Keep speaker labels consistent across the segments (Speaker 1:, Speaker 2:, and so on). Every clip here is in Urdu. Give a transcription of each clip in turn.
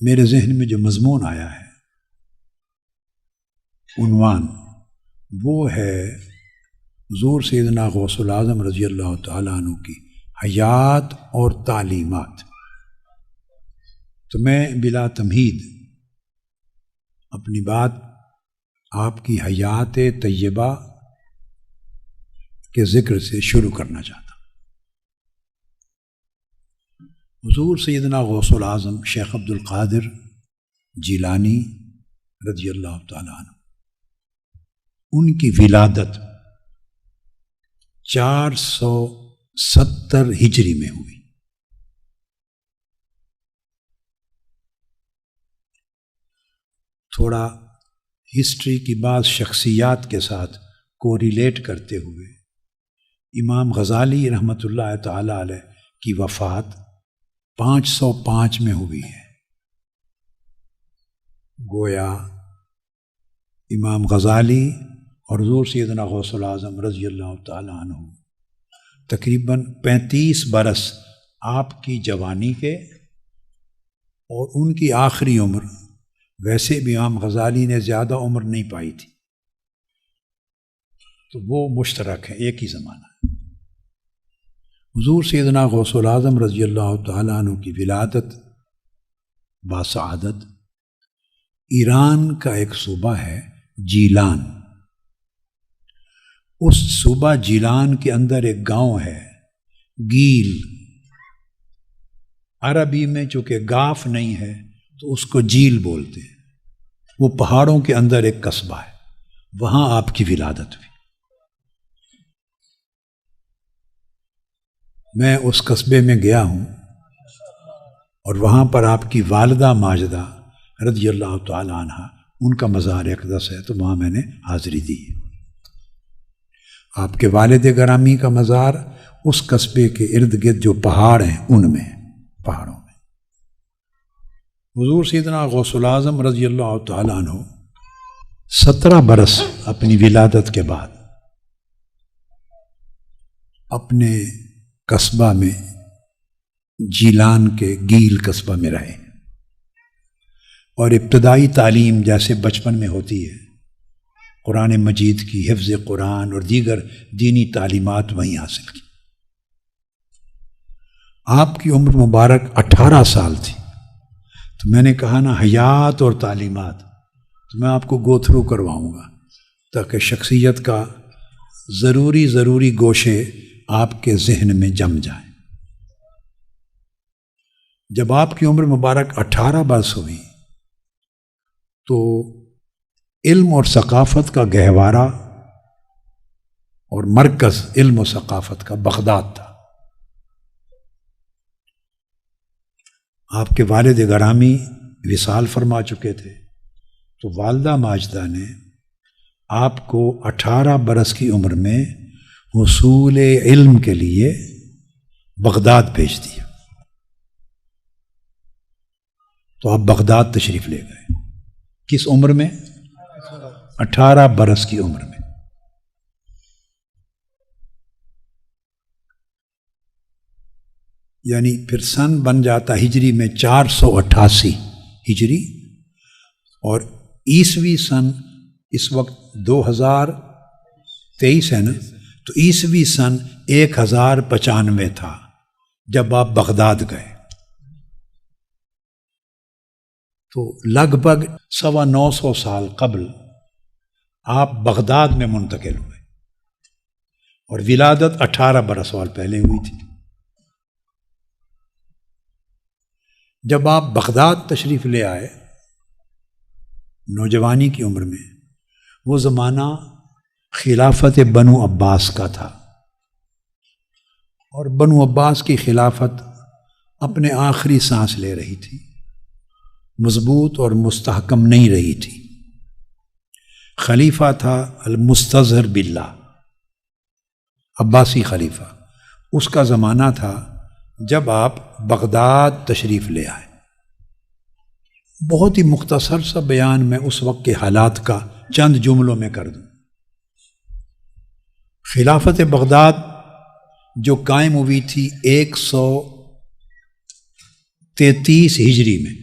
Speaker 1: میرے ذہن میں جو مضمون آیا ہے، عنوان، وہ ہے حضور سیدنا غوث العظم رضی اللہ تعالیٰ عنہ کی حیات اور تعلیمات۔ تو میں بلا تمہید اپنی بات آپ کی حیات طیبہ کے ذکر سے شروع کرنا چاہتا ہوں۔ حضور سیدنا غوث العظم شیخ عبد القادر جیلانی رضی اللہ تعالیٰ عنہ، ان کی ولادت 470 ہجری میں ہوئی۔ تھوڑا ہسٹری کی بعض شخصیات کے ساتھ کوریلیٹ کرتے ہوئے امام غزالی رحمۃ اللہ تعالی علیہ کی وفات 505 میں ہوئی ہے۔ گویا امام غزالی اور حضور سیدنا غوث العظم رضی اللہ تعالیٰ عنہ تقریباً 35 برس آپ کی جوانی کے اور ان کی آخری عمر، ویسے بھی امام غزالی نے زیادہ عمر نہیں پائی تھی، تو وہ مشترک ہے، ایک ہی زمانہ ہے۔ حضور سیدنا غوث العظم رضی اللہ تعالیٰ عنہ کی ولادت باسعادت ایران کا ایک صوبہ ہے جیلان۔ اس صوبہ جیلان کے اندر ایک گاؤں ہے گیل، عربی میں چونکہ گاف نہیں ہے تو اس کو جیل بولتے ہیں۔ وہ پہاڑوں کے اندر ایک قصبہ ہے، وہاں آپ کی ولادت ہوئی۔ میں اس قصبے میں گیا ہوں اور وہاں پر آپ کی والدہ ماجدہ رضی اللہ تعالی عنہ، ان کا مزار اقدس ہے، تو وہاں میں نے حاضری دی۔ آپ کے والد گرامی کا مزار اس قصبے کے ارد گرد جو پہاڑ ہیں ان میں، پہاڑوں میں۔ حضور سیدنا غوث العظم رضی اللہ تعالی عنہ 17 برس اپنی ولادت کے بعد اپنے قصبہ میں، جیلان کے گیل قصبہ میں رہے، اور ابتدائی تعلیم جیسے بچپن میں ہوتی ہے، قرآن مجید کی حفظ قرآن اور دیگر دینی تعلیمات وہیں حاصل کی۔ آپ کی عمر مبارک 18 سال تھی، تو میں نے کہا نا حیات اور تعلیمات، تو میں آپ کو گو تھرو کرواؤں گا تاکہ شخصیت کا ضروری گوشے آپ کے ذہن میں جم جائیں۔ جب آپ کی عمر مبارک 18 برس ہوئی تو علم اور ثقافت کا گہوارہ اور مرکز علم و ثقافت کا بغداد تھا۔ آپ کے والد گرامی وصال فرما چکے تھے، تو والدہ ماجدہ نے آپ کو 18 برس کی عمر میں حصول علم کے لیے بغداد بھیج دیا۔ تو آپ بغداد تشریف لے گئے، کس عمر میں؟ 18 برس کی عمر میں۔ یعنی پھر سن بن جاتا ہجری میں 488 ہجری، اور عیسوی سن اس وقت 2023 ہے نا، تو عیسوی سن 1095 تھا جب آپ بغداد گئے۔ تو لگ بھگ 925 سال قبل آپ بغداد میں منتقل ہوئے، اور ولادت 18 برس سال پہلے ہوئی تھی۔ جب آپ بغداد تشریف لے آئے نوجوانی کی عمر میں، وہ زمانہ خلافت بنو عباس کا تھا، اور بنو عباس کی خلافت اپنے آخری سانس لے رہی تھی، مضبوط اور مستحکم نہیں رہی تھی۔ خلیفہ تھا المستظہر باللہ، عباسی خلیفہ، اس کا زمانہ تھا جب آپ بغداد تشریف لے آئے۔ بہت ہی مختصر سا بیان میں اس وقت کے حالات کا چند جملوں میں کر دوں۔ خلافت بغداد جو قائم ہوئی تھی 133 ہجری میں،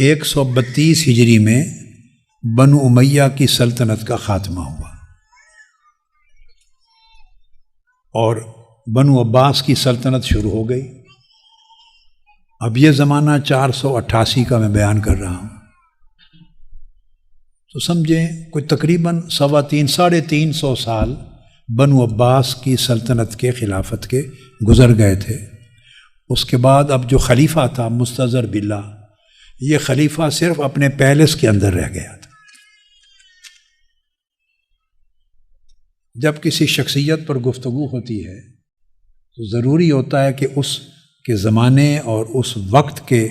Speaker 1: 132 ہجری میں بنو امیہ کی سلطنت کا خاتمہ ہوا اور بنو عباس کی سلطنت شروع ہو گئی۔ اب یہ زمانہ 488 کا میں بیان کر رہا ہوں، تو سمجھیں کوئی تقریباً 350 سال بنو عباس کی سلطنت کے خلافت کے گزر گئے تھے۔ اس کے بعد اب جو خلیفہ تھا مستظر باللہ، یہ خلیفہ صرف اپنے پیلس کے اندر رہ گیا تھا۔ جب کسی شخصیت پر گفتگو ہوتی ہے تو ضروری ہوتا ہے کہ اس کے زمانے اور اس وقت کے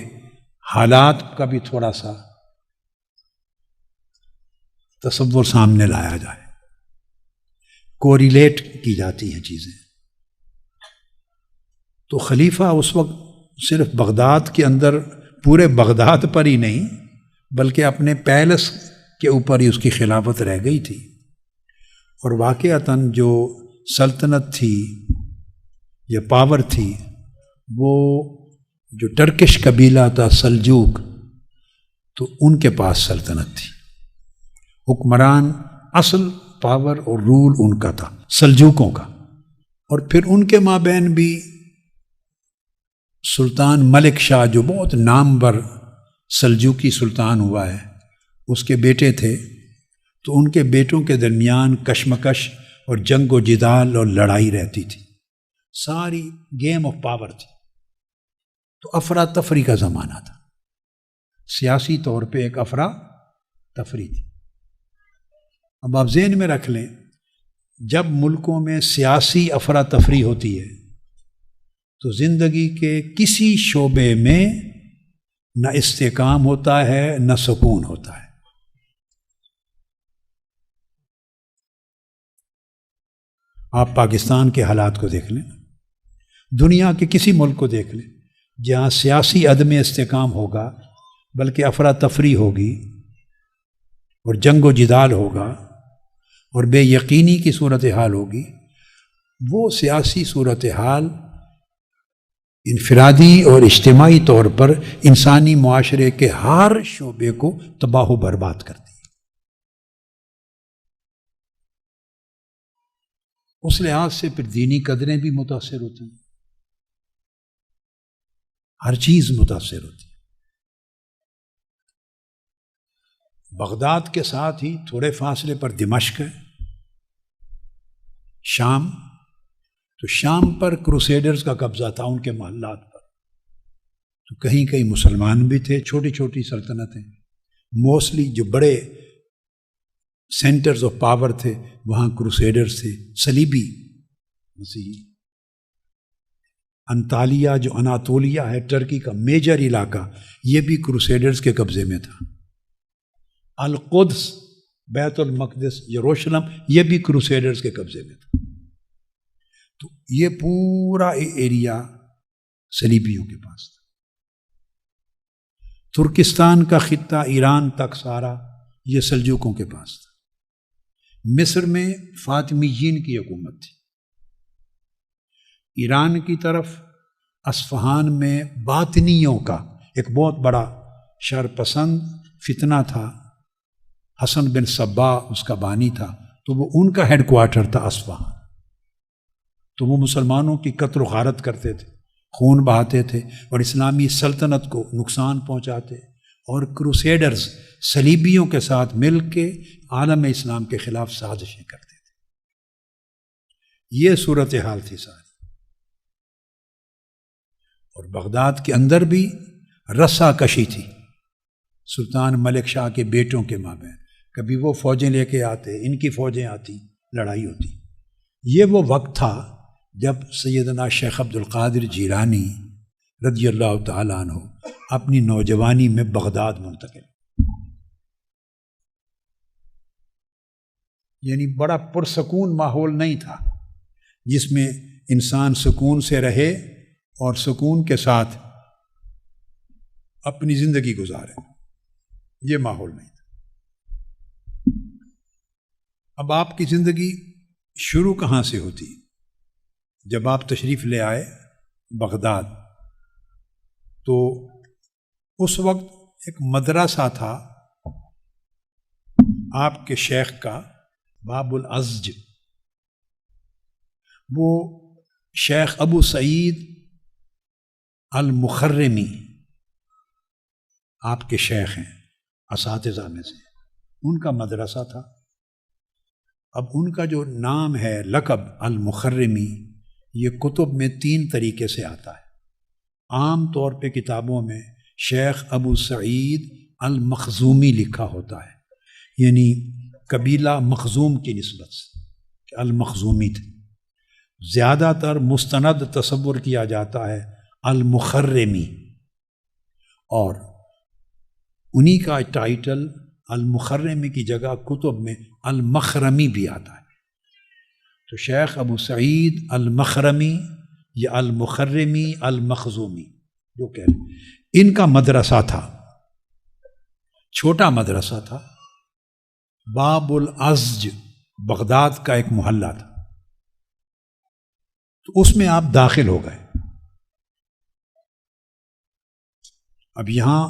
Speaker 1: حالات کا بھی تھوڑا سا تصور سامنے لایا جائے، کوریلیٹ کی جاتی ہیں چیزیں۔ تو خلیفہ اس وقت صرف بغداد کے اندر، پورے بغداد پر ہی نہیں بلکہ اپنے پیلس کے اوپر ہی اس کی خلافت رہ گئی تھی، اور واقعتاً جو سلطنت تھی یا پاور تھی وہ جو ٹرکش قبیلہ تھا سلجوق، تو ان کے پاس سلطنت تھی، حکمران اصل پاور اور رول ان کا تھا سلجوقوں کا۔ اور پھر ان کے مابین بھی سلطان ملک شاہ جو بہت نامور سلجوقی سلطان ہوا ہے، اس کے بیٹے تھے، تو ان کے بیٹوں کے درمیان کشمکش اور جنگ و جدال اور لڑائی رہتی تھی، ساری گیم آف پاور تھی۔ تو افراتفری کا زمانہ تھا، سیاسی طور پہ ایک افراتفری تھی۔ اب آپ ذہن میں رکھ لیں، جب ملکوں میں سیاسی افراتفری ہوتی ہے تو زندگی کے کسی شعبے میں نہ استحکام ہوتا ہے نہ سکون ہوتا ہے۔ آپ پاکستان کے حالات کو دیکھ لیں، دنیا کے کسی ملک کو دیکھ لیں جہاں سیاسی عدم استحکام ہوگا بلکہ افراتفری ہوگی اور جنگ و جدال ہوگا اور بے یقینی کی صورتحال ہوگی، وہ سیاسی صورتحال انفرادی اور اجتماعی طور پر انسانی معاشرے کے ہر شعبے کو تباہ و برباد کرتی ہے۔ اس لحاظ سے پھر دینی قدریں بھی متاثر ہوتی ہیں، ہر چیز متاثر ہوتی ہے۔ بغداد کے ساتھ ہی تھوڑے فاصلے پر دمشق ہے، شام، تو شام پر کروسیڈرز کا قبضہ تھا، ان کے محلات پر، تو کہیں کہیں مسلمان بھی تھے، چھوٹی چھوٹی سلطنتیں، موسٹلی جو بڑے سینٹرز آف پاور تھے وہاں کروسیڈرز تھے، صلیبی مسیحی۔ انطالیہ جو اناطولیہ ہے ٹرکی کا میجر علاقہ، یہ بھی کروسیڈرز کے قبضے میں تھا۔ القدس، بیت المقدس، یروشلم، یہ بھی کروسیڈرز کے قبضے میں تھا۔ تو یہ پورا ایریا صلیبیوں کے پاس تھا۔ ترکستان کا خطہ ایران تک سارا یہ سلجوقوں کے پاس تھا۔ مصر میں فاطمیین کی حکومت تھی۔ ایران کی طرف اصفہان میں باطنیوں کا ایک بہت بڑا شرپسند فتنہ تھا، حسن بن صبا اس کا بانی تھا، تو وہ ان کا ہیڈ کوارٹر تھا اصفہان۔ تو وہ مسلمانوں کی قتل و غارت کرتے تھے، خون بہاتے تھے اور اسلامی سلطنت کو نقصان پہنچاتے، اور کروسیڈرز صلیبیوں کے ساتھ مل کے عالم اسلام کے خلاف سازشیں کرتے تھے۔ یہ صورتحال تھی ساری۔ اور بغداد کے اندر بھی رسا کشی تھی سلطان ملک شاہ کے بیٹوں کے مابین، کبھی وہ فوجیں لے کے آتے، ان کی فوجیں آتی، لڑائی ہوتی۔ یہ وہ وقت تھا جب سیدنا شیخ عبد القادر جیلانی رضی اللہ تعالیٰ عنہ اپنی نوجوانی میں بغداد منتقل، یعنی بڑا پرسکون ماحول نہیں تھا جس میں انسان سکون سے رہے اور سکون کے ساتھ اپنی زندگی گزارے، یہ ماحول نہیں تھا۔ اب آپ کی زندگی شروع کہاں سے ہوتی؟ جب آپ تشریف لے آئے بغداد، تو اس وقت ایک مدرسہ تھا آپ کے شیخ کا، باب الازج، وہ شیخ ابو سعید المخرمی آپ کے شیخ ہیں، اساتذہ میں سے، ان کا مدرسہ تھا۔ اب ان کا جو نام ہے لقب المخرمی، یہ کتب میں 3 طریقے سے آتا ہے۔ عام طور پہ کتابوں میں شیخ ابو سعید المخزومی لکھا ہوتا ہے، یعنی قبیلہ مخزوم کی نسبت سے کہ المخزومی تھے۔ زیادہ تر مستند تصور کیا جاتا ہے المخرمی، اور انہی کا ٹائٹل المخرمی کی جگہ کتب میں المخرمی بھی آتا ہے۔ تو شیخ ابو سعید المخرمی یا المخرمی المخزومی جو کہہ رہے، ان کا مدرسہ تھا، چھوٹا مدرسہ تھا، باب الازج بغداد کا ایک محلہ تھا، تو اس میں آپ داخل ہو گئے۔ اب یہاں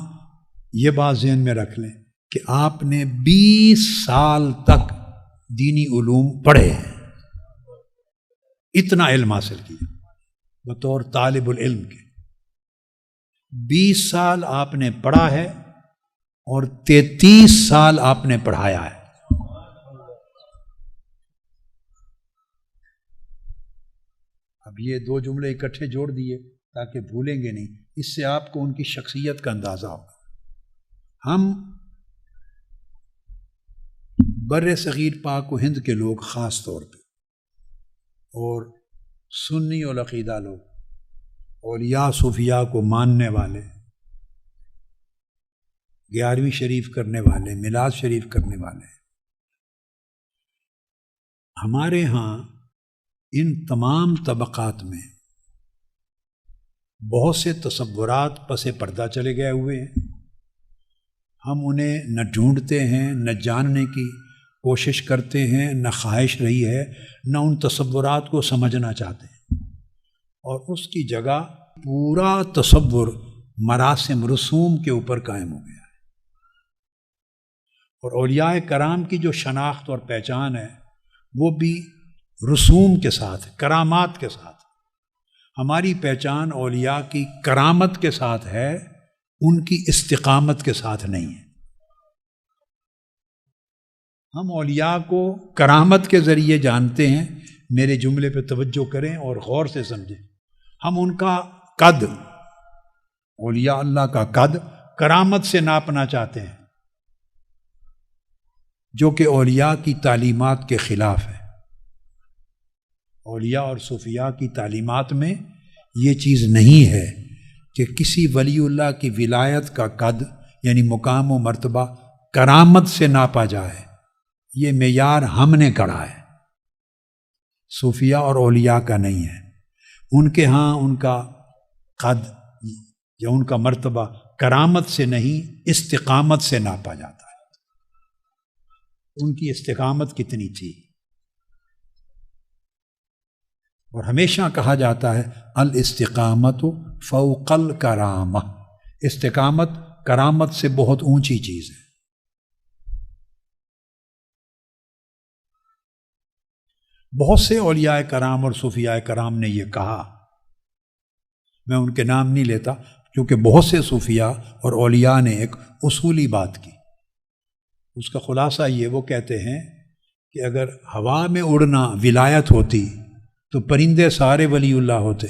Speaker 1: یہ بات ذہن میں رکھ لیں کہ آپ نے 20 سال تک دینی علوم پڑھے ہیں، اتنا علم حاصل کیا بطور طالب العلم کے۔ 20 سال آپ نے پڑھا ہے اور 33 سال آپ نے پڑھایا ہے۔ اب یہ 2 جملے اکٹھے جوڑ دیے تاکہ بھولیں گے نہیں، اس سے آپ کو ان کی شخصیت کا اندازہ ہوگا۔ ہم بر صغیر پاک و ہند کے لوگ خاص طور پہ، اور سنی العقیدہ لوگ، اولیاء صوفیاء کو ماننے والے، 11ویں شریف کرنے والے، میلاد شریف کرنے والے، ہمارے ہاں ان تمام طبقات میں بہت سے تصورات پس پردہ چلے گئے ہوئے ہیں۔ ہم انہیں نہ ڈھونڈتے ہیں، نہ جاننے کی کوشش کرتے ہیں، نہ خواہش رہی ہے، نہ ان تصورات کو سمجھنا چاہتے ہیں، اور اس کی جگہ پورا تصور مراسم رسوم کے اوپر قائم ہو گیا ہے۔ اور اولیاء کرام کی جو شناخت اور پہچان ہے وہ بھی رسوم کے ساتھ، کرامات کے ساتھ۔ ہماری پہچان اولیاء کی کرامت کے ساتھ ہے، ان کی استقامت کے ساتھ نہیں ہے۔ ہم اولیاء کو کرامت کے ذریعے جانتے ہیں، میرے جملے پہ توجہ کریں اور غور سے سمجھیں۔ ہم ان کا قد، اولیاء اللہ کا قد کرامت سے ناپنا چاہتے ہیں، جو کہ اولیاء کی تعلیمات کے خلاف ہے۔ اولیاء اور صوفیاء کی تعلیمات میں یہ چیز نہیں ہے کہ کسی ولی اللہ کی ولایت کا قد یعنی مقام و مرتبہ کرامت سے ناپا جائے، یہ معیار ہم نے گڑھا ہے، صوفیاء اور اولیاء کا نہیں ہے۔ ان کے ہاں ان کا قد یا ان کا مرتبہ کرامت سے نہیں، استقامت سے ناپا جاتا ہے۔ ان کی استقامت کتنی تھی، اور ہمیشہ کہا جاتا ہے الاستقامت فوق الکرامہ، استقامت کرامت سے بہت اونچی چیز ہے۔ بہت سے اولیاء کرام اور صوفیاء کرام نے یہ کہا، میں ان کے نام نہیں لیتا کیونکہ بہت سے صوفیاء اور اولیاء نے ایک اصولی بات کی، اس کا خلاصہ یہ، وہ کہتے ہیں کہ اگر ہوا میں اڑنا ولایت ہوتی تو پرندے سارے ولی اللہ ہوتے،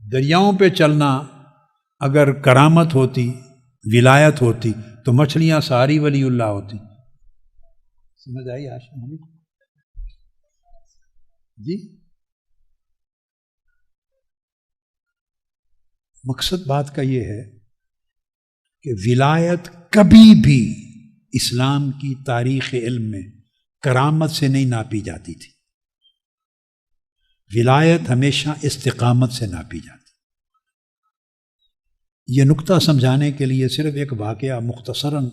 Speaker 1: دریاؤں پہ چلنا اگر کرامت ہوتی، ولایت ہوتی، تو مچھلیاں ساری ولی اللہ ہوتی۔ سمجھ آئی آشم جی؟ مقصد بات کا یہ ہے کہ ولایت کبھی بھی اسلام کی تاریخ علم میں کرامت سے نہیں ناپی جاتی تھی، ولایت ہمیشہ استقامت سے ناپی جاتی۔ یہ نقطہ سمجھانے کے لیے صرف ایک واقعہ مختصراً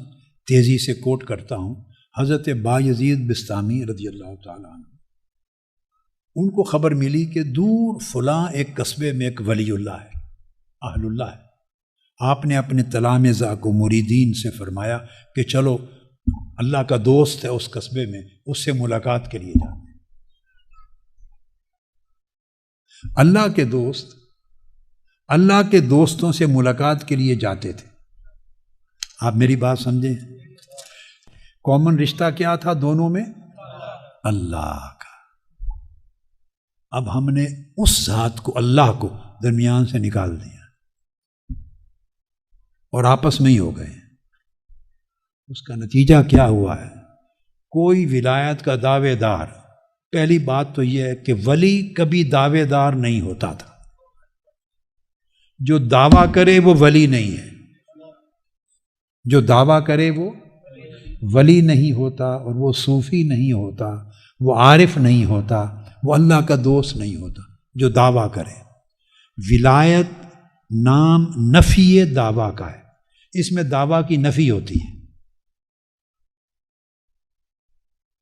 Speaker 1: تیزی سے کوٹ کرتا ہوں۔ حضرت بایزید بستامی رضی اللہ تعالیٰ عنہ، ان کو خبر ملی کہ دور فلاں ایک قصبے میں ایک ولی اللہ ہے، اہل اللہ ہے۔ آپ نے اپنے تلامذہ کو مریدین سے فرمایا کہ چلو اللہ کا دوست ہے اس قصبے میں، اس سے ملاقات کے لیے جاتے ہیں۔ اللہ کے دوست اللہ کے دوستوں سے ملاقات کے لیے جاتے تھے۔ آپ میری بات سمجھیں، کامن رشتہ کیا تھا دونوں میں؟ اللہ کا۔ اب ہم نے اس ذات کو، اللہ کو درمیان سے نکال دیا اور آپس میں ہی ہو گئے۔ اس کا نتیجہ کیا ہوا ہے؟ کوئی ولایت کا دعوے دار، پہلی بات تو یہ ہے کہ ولی کبھی دعوے دار نہیں ہوتا تھا۔ جو دعویٰ کرے وہ ولی نہیں ہے، جو دعویٰ کرے وہ ولی نہیں ہوتا، اور وہ صوفی نہیں ہوتا، وہ عارف نہیں ہوتا، وہ اللہ کا دوست نہیں ہوتا جو دعویٰ کرے۔ ولایت نام نفی دعویٰ کا ہے، اس میں دعویٰ کی نفی ہوتی ہے۔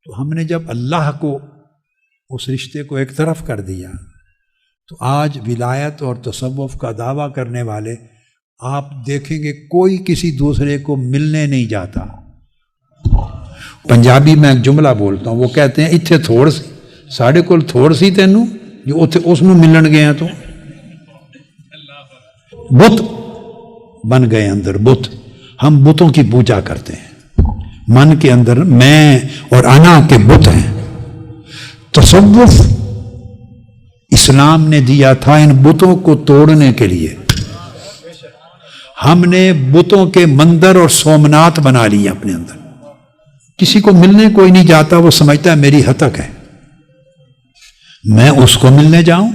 Speaker 1: تو ہم نے جب اللہ کو، اس رشتے کو ایک طرف کر دیا، تو آج ولایت اور تصوف کا دعویٰ کرنے والے آپ دیکھیں گے کوئی کسی دوسرے کو ملنے نہیں جاتا۔ پنجابی میں ایک جملہ بولتا ہوں، وہ کہتے ہیں اتھے تھوڑ سی، ساڑھے کول تھوڑ سی تینوں جو اتھے اس میں ملن گئے ہیں، تو بت بن گئے اندر، بت۔ ہم بتوں کی پوجا کرتے ہیں، من کے اندر میں اور انا کے بت ہیں۔ تصوف اسلام نے دیا تھا ان بتوں کو توڑنے کے لیے۔ ہم نے بتوں کے مندر اور سومنات بنا لیے اپنے اندر۔ کسی کو ملنے کوئی نہیں جاتا، وہ سمجھتا ہے میری ہتک ہے، میں اس کو ملنے جاؤں۔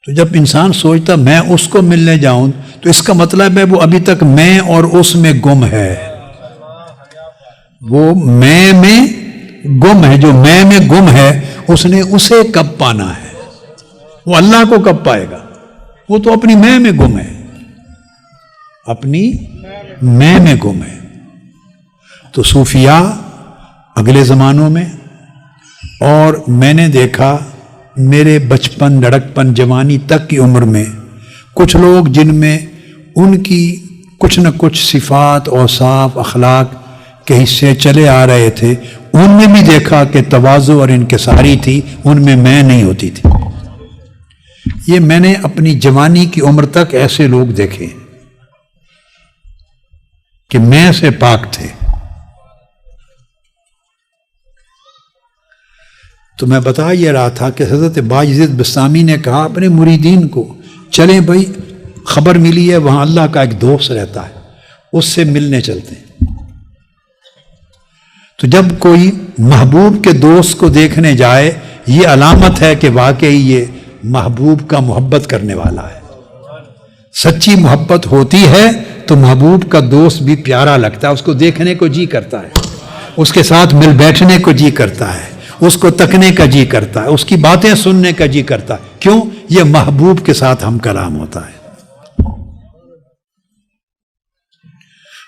Speaker 1: تو جب انسان سوچتا میں اس کو ملنے جاؤں، تو اس کا مطلب ہے وہ ابھی تک میں اور اس میں گم ہے، وہ میں گم ہے۔ جو میں گم ہے اس نے اسے کب پانا ہے؟ وہ اللہ کو کب پائے گا؟ وہ تو اپنی میں گم ہے، اپنی میں گم ہے۔ تو صوفیاء اگلے زمانوں میں، اور میں نے دیکھا میرے بچپن، لڑکپن، جوانی تک کی عمر میں کچھ لوگ جن میں ان کی کچھ نہ کچھ صفات، اوصاف، اخلاق کے حصے چلے آ رہے تھے، ان میں بھی دیکھا کہ تواضع اور انکساری تھی، ان میں نہیں ہوتی تھی۔ یہ میں نے اپنی جوانی کی عمر تک ایسے لوگ دیکھے کہ میں سے پاک تھے۔ تو میں بتا یہ رہا تھا کہ حضرت باجزید بسطامی نے کہا اپنے مریدین کو، چلیں بھائی، خبر ملی ہے وہاں اللہ کا ایک دوست رہتا ہے، اس سے ملنے چلتے ہیں۔ تو جب کوئی محبوب کے دوست کو دیکھنے جائے، یہ علامت ہے کہ واقعی یہ محبوب کا محبت کرنے والا ہے۔ سچی محبت ہوتی ہے تو محبوب کا دوست بھی پیارا لگتا ہے، اس کو دیکھنے کو جی کرتا ہے، اس کے ساتھ مل بیٹھنے کو جی کرتا ہے، اس کو تکنے کا جی کرتا ہے، اس کی باتیں سننے کا جی کرتا ہے۔ کیوں؟ یہ محبوب کے ساتھ ہم کلام ہوتا ہے۔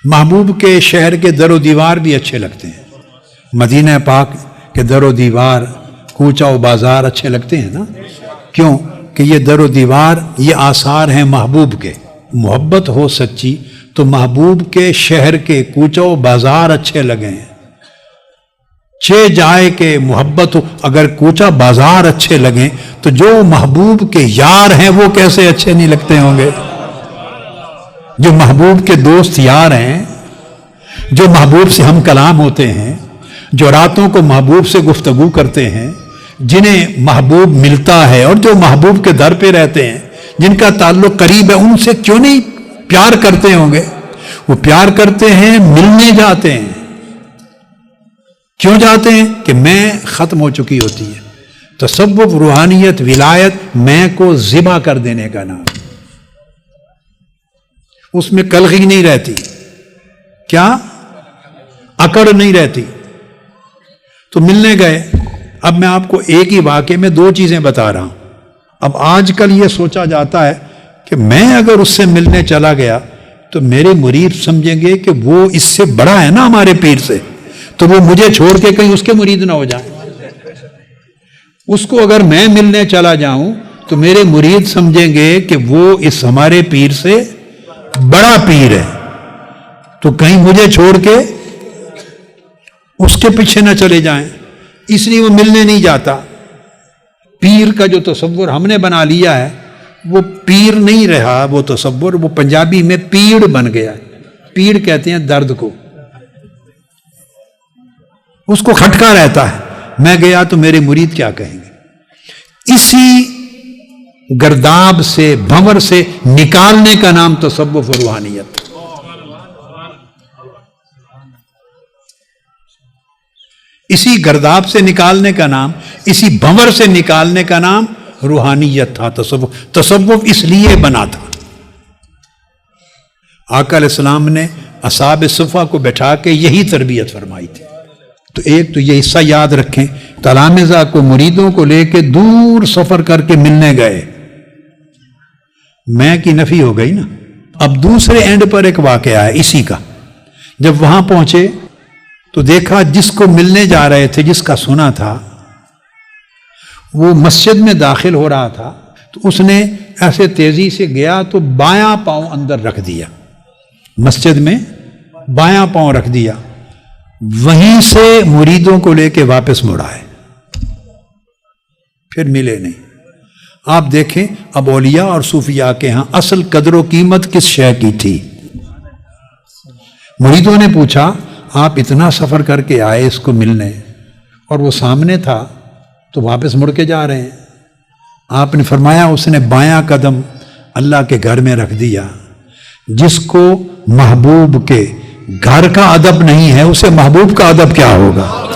Speaker 1: محبوب کے شہر کے در و دیوار بھی اچھے لگتے ہیں، مدینہ پاک کے در و دیوار، کوچہ و بازار اچھے لگتے ہیں نا؟ کیوں کہ یہ در و دیوار، یہ آثار ہیں محبوب کے۔ محبت ہو سچی تو محبوب کے شہر کے کوچہ و بازار اچھے لگیں۔ جائے کہ محبت ہو، اگر کوچہ بازار اچھے لگیں تو جو محبوب کے یار ہیں وہ کیسے اچھے نہیں لگتے ہوں گے؟ جو محبوب کے دوست یار ہیں، جو محبوب سے ہم کلام ہوتے ہیں، جو راتوں کو محبوب سے گفتگو کرتے ہیں، جنہیں محبوب ملتا ہے اور جو محبوب کے در پہ رہتے ہیں، جن کا تعلق قریب ہے، ان سے کیوں نہیں پیار کرتے ہوں گے؟ وہ پیار کرتے ہیں، ملنے جاتے ہیں۔ کیوں جاتے ہیں؟ کہ میں ختم ہو چکی ہوتی ہے۔ تصوف، روحانیت، ولایت میں کو ذبح کر دینے کا نام، اس میں کلغی نہیں رہتی، کیا اکڑ نہیں رہتی۔ تو ملنے گئے۔ اب میں آپ کو ایک ہی واقعے میں دو چیزیں بتا رہا ہوں۔ اب آج کل یہ سوچا جاتا ہے کہ میں اگر اس سے ملنے چلا گیا تو میرے مرید سمجھیں گے کہ وہ اس سے بڑا ہے نا ہمارے پیر سے، تو وہ مجھے چھوڑ کے کہیں اس کے مرید نہ ہو جائیں۔ اس کو اگر میں ملنے چلا جاؤں تو تو میرے مرید سمجھیں گے کہ وہ اس ہمارے پیر سے بڑا پیر ہے، تو کہیں مجھے چھوڑ کے اس کے پیچھے نہ چلے جائیں، اس لیے وہ ملنے نہیں جاتا۔ پیر کا جو تصور ہم نے بنا لیا ہے وہ پیر نہیں رہا، وہ تصور وہ پنجابی میں پیڑ بن گیا ہے۔ پیڑ کہتے ہیں درد کو، اس کو کھٹکا رہتا ہے، میں گیا تو میرے مرید کیا کہیں گے۔ اسی گرداب سے بھنور سے نکالنے کا نام تصوف و روحانیت۔ اسی گرداب سے نکالنے کا نام، اسی بھنور سے نکالنے کا نام روحانیت تھا۔ تصوف اس لیے بنا تھا۔ آقا علیہ السلام نے اصحاب صفہ کو بٹھا کے یہی تربیت فرمائی تھی۔ تو ایک تو یہ حصہ یاد رکھیں، تلامذہ کو مریدوں کو لے کے دور سفر کر کے ملنے گئے، میں کی نفی ہو گئی نا۔ اب دوسرے اینڈ پر ایک واقعہ ہے اسی کا۔ جب وہاں پہنچے تو دیکھا جس کو ملنے جا رہے تھے، جس کا سنا تھا، وہ مسجد میں داخل ہو رہا تھا، تو اس نے ایسے تیزی سے گیا تو بایاں پاؤں اندر رکھ دیا، مسجد میں بایاں پاؤں رکھ دیا، وہیں سے مریدوں کو لے کے واپس مڑ آئے، پھر ملے نہیں۔ آپ دیکھیں اب اولیاء اور صوفیاء کے ہاں اصل قدر و قیمت کس شے کی تھی۔ مریدوں نے پوچھا آپ اتنا سفر کر کے آئے اس کو ملنے، اور وہ سامنے تھا تو واپس مڑ کے جا رہے ہیں۔ آپ نے فرمایا اس نے بایاں قدم اللہ کے گھر میں رکھ دیا۔ جس کو محبوب کے گھر کا ادب نہیں ہے اسے محبوب کا ادب کیا ہوگا۔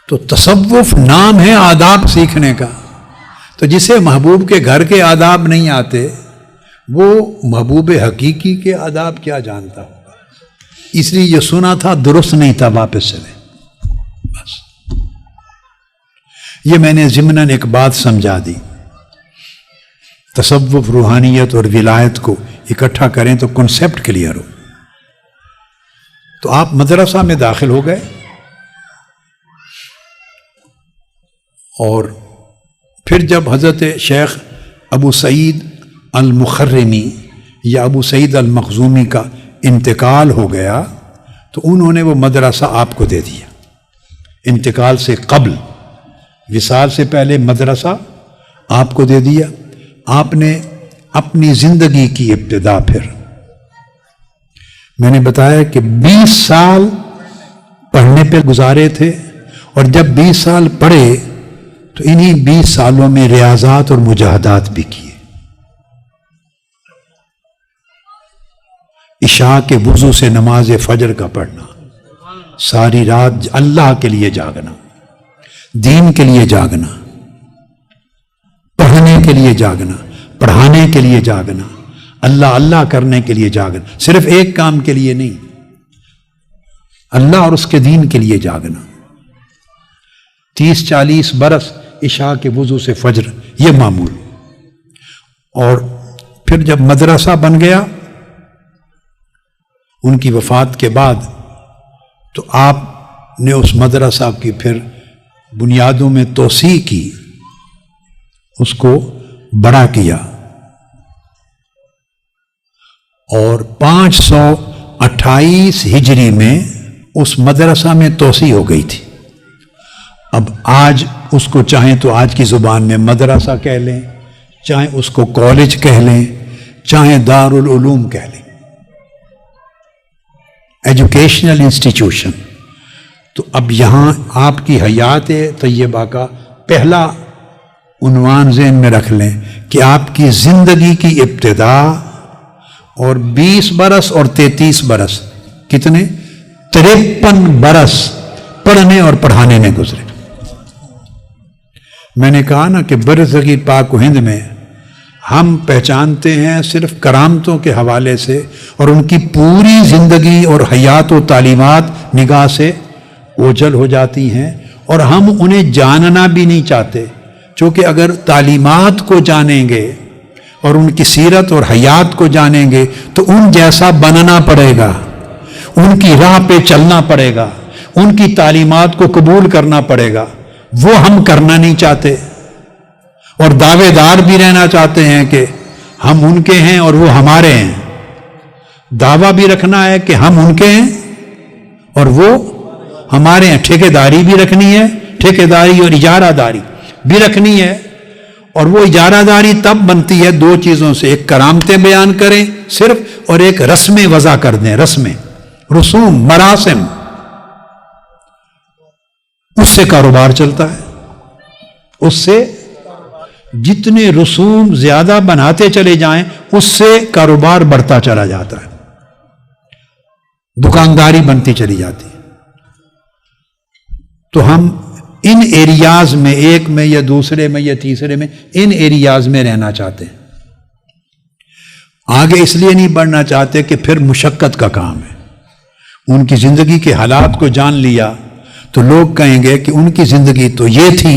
Speaker 1: تو تصوف نام ہے آداب سیکھنے کا، تو جسے محبوب کے گھر کے آداب نہیں آتے وہ محبوب حقیقی کے آداب کیا جانتا ہوگا۔ اس لیے یہ سنا تھا درست نہیں تھا، واپس چلے بس۔ یہ میں نے ضمناً ایک بات سمجھا دی۔ تصوف، روحانیت اور ولایت کو اکٹھا کریں تو کنسپٹ کلیئر ہو۔ تو آپ مدرسہ میں داخل ہو گئے، اور پھر جب حضرت شیخ ابو سعید المخرمی یا ابو سعید المخزومی کا انتقال ہو گیا تو انہوں نے وہ مدرسہ آپ کو دے دیا۔ انتقال سے قبل، وصال سے پہلے مدرسہ آپ کو دے دیا۔ آپ نے اپنی زندگی کی ابتدا، پھر میں نے بتایا کہ 20 سال پڑھنے پہ گزارے تھے، اور جب 20 سال پڑھے تو انہی 20 سالوں میں ریاضات اور مجاہدات بھی کیے۔ عشاء کے وضو سے نماز فجر کا پڑھنا، ساری رات اللہ کے لیے جاگنا، دین کے لیے جاگنا، پڑھنے کے لیے جاگنا، پڑھانے کے لیے جاگنا، اللہ اللہ کرنے کے لیے جاگنا، صرف ایک کام کے لیے نہیں، اللہ اور اس کے دین کے لیے جاگنا۔ 30-40 برس عشاء کے وضو سے فجر، یہ معمول۔ اور پھر جب مدرسہ بن گیا ان کی وفات کے بعد، تو آپ نے اس مدرسہ کی پھر بنیادوں میں توسیع کی، اس کو بڑا کیا، اور 528 ہجری میں اس مدرسہ میں توسیع ہو گئی تھی۔ اب آج اس کو چاہیں تو آج کی زبان میں مدرسہ کہہ لیں، چاہیں اس کو کالج کہہ لیں، چاہیں دارالعلوم کہہ لیں، ایجوکیشنل انسٹیٹیوشن۔ تو اب یہاں آپ کی حیات طیبہ کا پہلا عنوان ذہن میں رکھ لیں کہ آپ کی زندگی کی ابتدا اور 20 برس اور 33 برس، کتنے 53 برس پڑھنے اور پڑھانے میں گزرے۔ میں نے کہا نا کہ برصغیر پاک و ہند میں ہم پہچانتے ہیں صرف کرامتوں کے حوالے سے، اور ان کی پوری زندگی اور حیات و تعلیمات نگاہ سے اوجھل ہو جاتی ہیں، اور ہم انہیں جاننا بھی نہیں چاہتے، چونکہ اگر تعلیمات کو جانیں گے اور ان کی سیرت اور حیات کو جانیں گے تو ان جیسا بننا پڑے گا، ان کی راہ پہ چلنا پڑے گا، ان کی تعلیمات کو قبول کرنا پڑے گا، وہ ہم کرنا نہیں چاہتے، اور دعوے دار بھی رہنا چاہتے ہیں کہ ہم ان کے ہیں اور وہ ہمارے ہیں۔ دعویٰ بھی رکھنا ہے کہ ہم ان کے ہیں اور وہ ہمارے ہیں، ٹھیکیداری بھی رکھنی ہے، ٹھیکیداری اور اجارہ داری بھی رکھنی ہے۔ اور وہ اجارہ داری تب بنتی ہے دو چیزوں سے، ایک کرامتیں بیان کریں صرف، اور ایک رسمیں وضع کر دیں، رسمیں، رسوم، مراسم، اس سے کاروبار چلتا ہے۔ اس سے جتنے رسوم زیادہ بناتے چلے جائیں اس سے کاروبار بڑھتا چلا جاتا ہے، دکانداری بنتی چلی جاتی ہے۔ تو ہم ان ایریاز میں، ایک میں یا دوسرے میں یا تیسرے میں، ان ایریاز میں رہنا چاہتے ہیں۔ آگے اس لیے نہیں بڑھنا چاہتے کہ پھر مشقت کا کام ہے۔ ان کی زندگی کے حالات کو جان لیا تو لوگ کہیں گے کہ ان کی زندگی تو یہ تھی،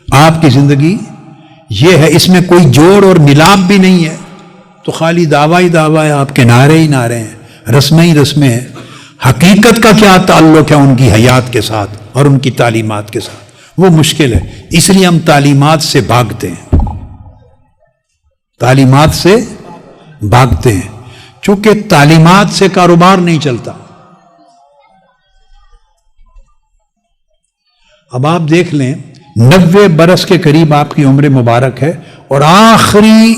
Speaker 1: آپ کی زندگی یہ ہے، اس میں کوئی جوڑ اور ملاپ بھی نہیں ہے، تو خالی دعویٰ ہی دعویٰ ہے، آپ کے نعرے ہی نعرے ہیں، رسمیں ہی رسمیں ہیں۔ حقیقت کا کیا تعلق ہے ان کی حیات کے ساتھ اور ان کی تعلیمات کے ساتھ، وہ مشکل ہے۔ اس لیے ہم تعلیمات سے بھاگتے ہیں، تعلیمات سے بھاگتے ہیں، چونکہ تعلیمات سے کاروبار نہیں چلتا۔ اب آپ دیکھ لیں، 90 برس کے قریب آپ کی عمر مبارک ہے، اور آخری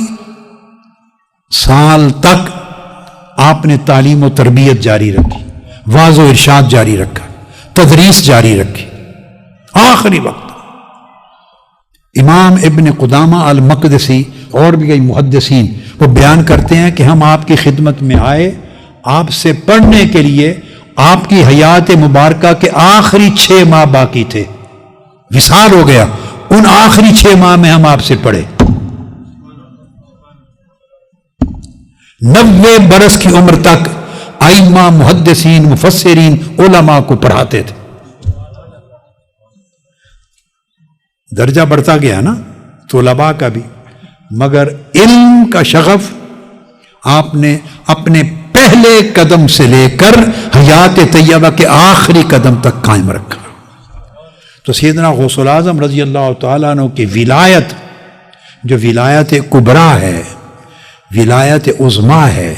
Speaker 1: سال تک آپ نے تعلیم و تربیت جاری رکھی، واعظ و ارشاد جاری رکھا، تدریس جاری رکھی، آخری وقت۔ امام ابن قدامہ المقدسی اور بھی کئی محدثین وہ بیان کرتے ہیں کہ ہم آپ کی خدمت میں آئے آپ سے پڑھنے کے لیے، آپ کی حیات مبارکہ کے آخری 6 ماہ باقی تھے، وصال ہو گیا، ان آخری 6 ماہ میں ہم آپ سے پڑھے۔ 90 برس کی عمر تک ائمہ، محدثین، مفسرین، علماء کو پڑھاتے تھے۔ درجہ بڑھتا گیا نا طلباء کا بھی، مگر علم کا شغف آپ نے اپنے پہلے قدم سے لے کر حیات طیبہ کے آخری قدم تک قائم رکھا۔ تو سیدنا غوث الاعظم رضی اللہ تعالیٰ عنہ کی ولایت، جو ولایت کبریٰ ہے، ولایت عظمیٰ ہے،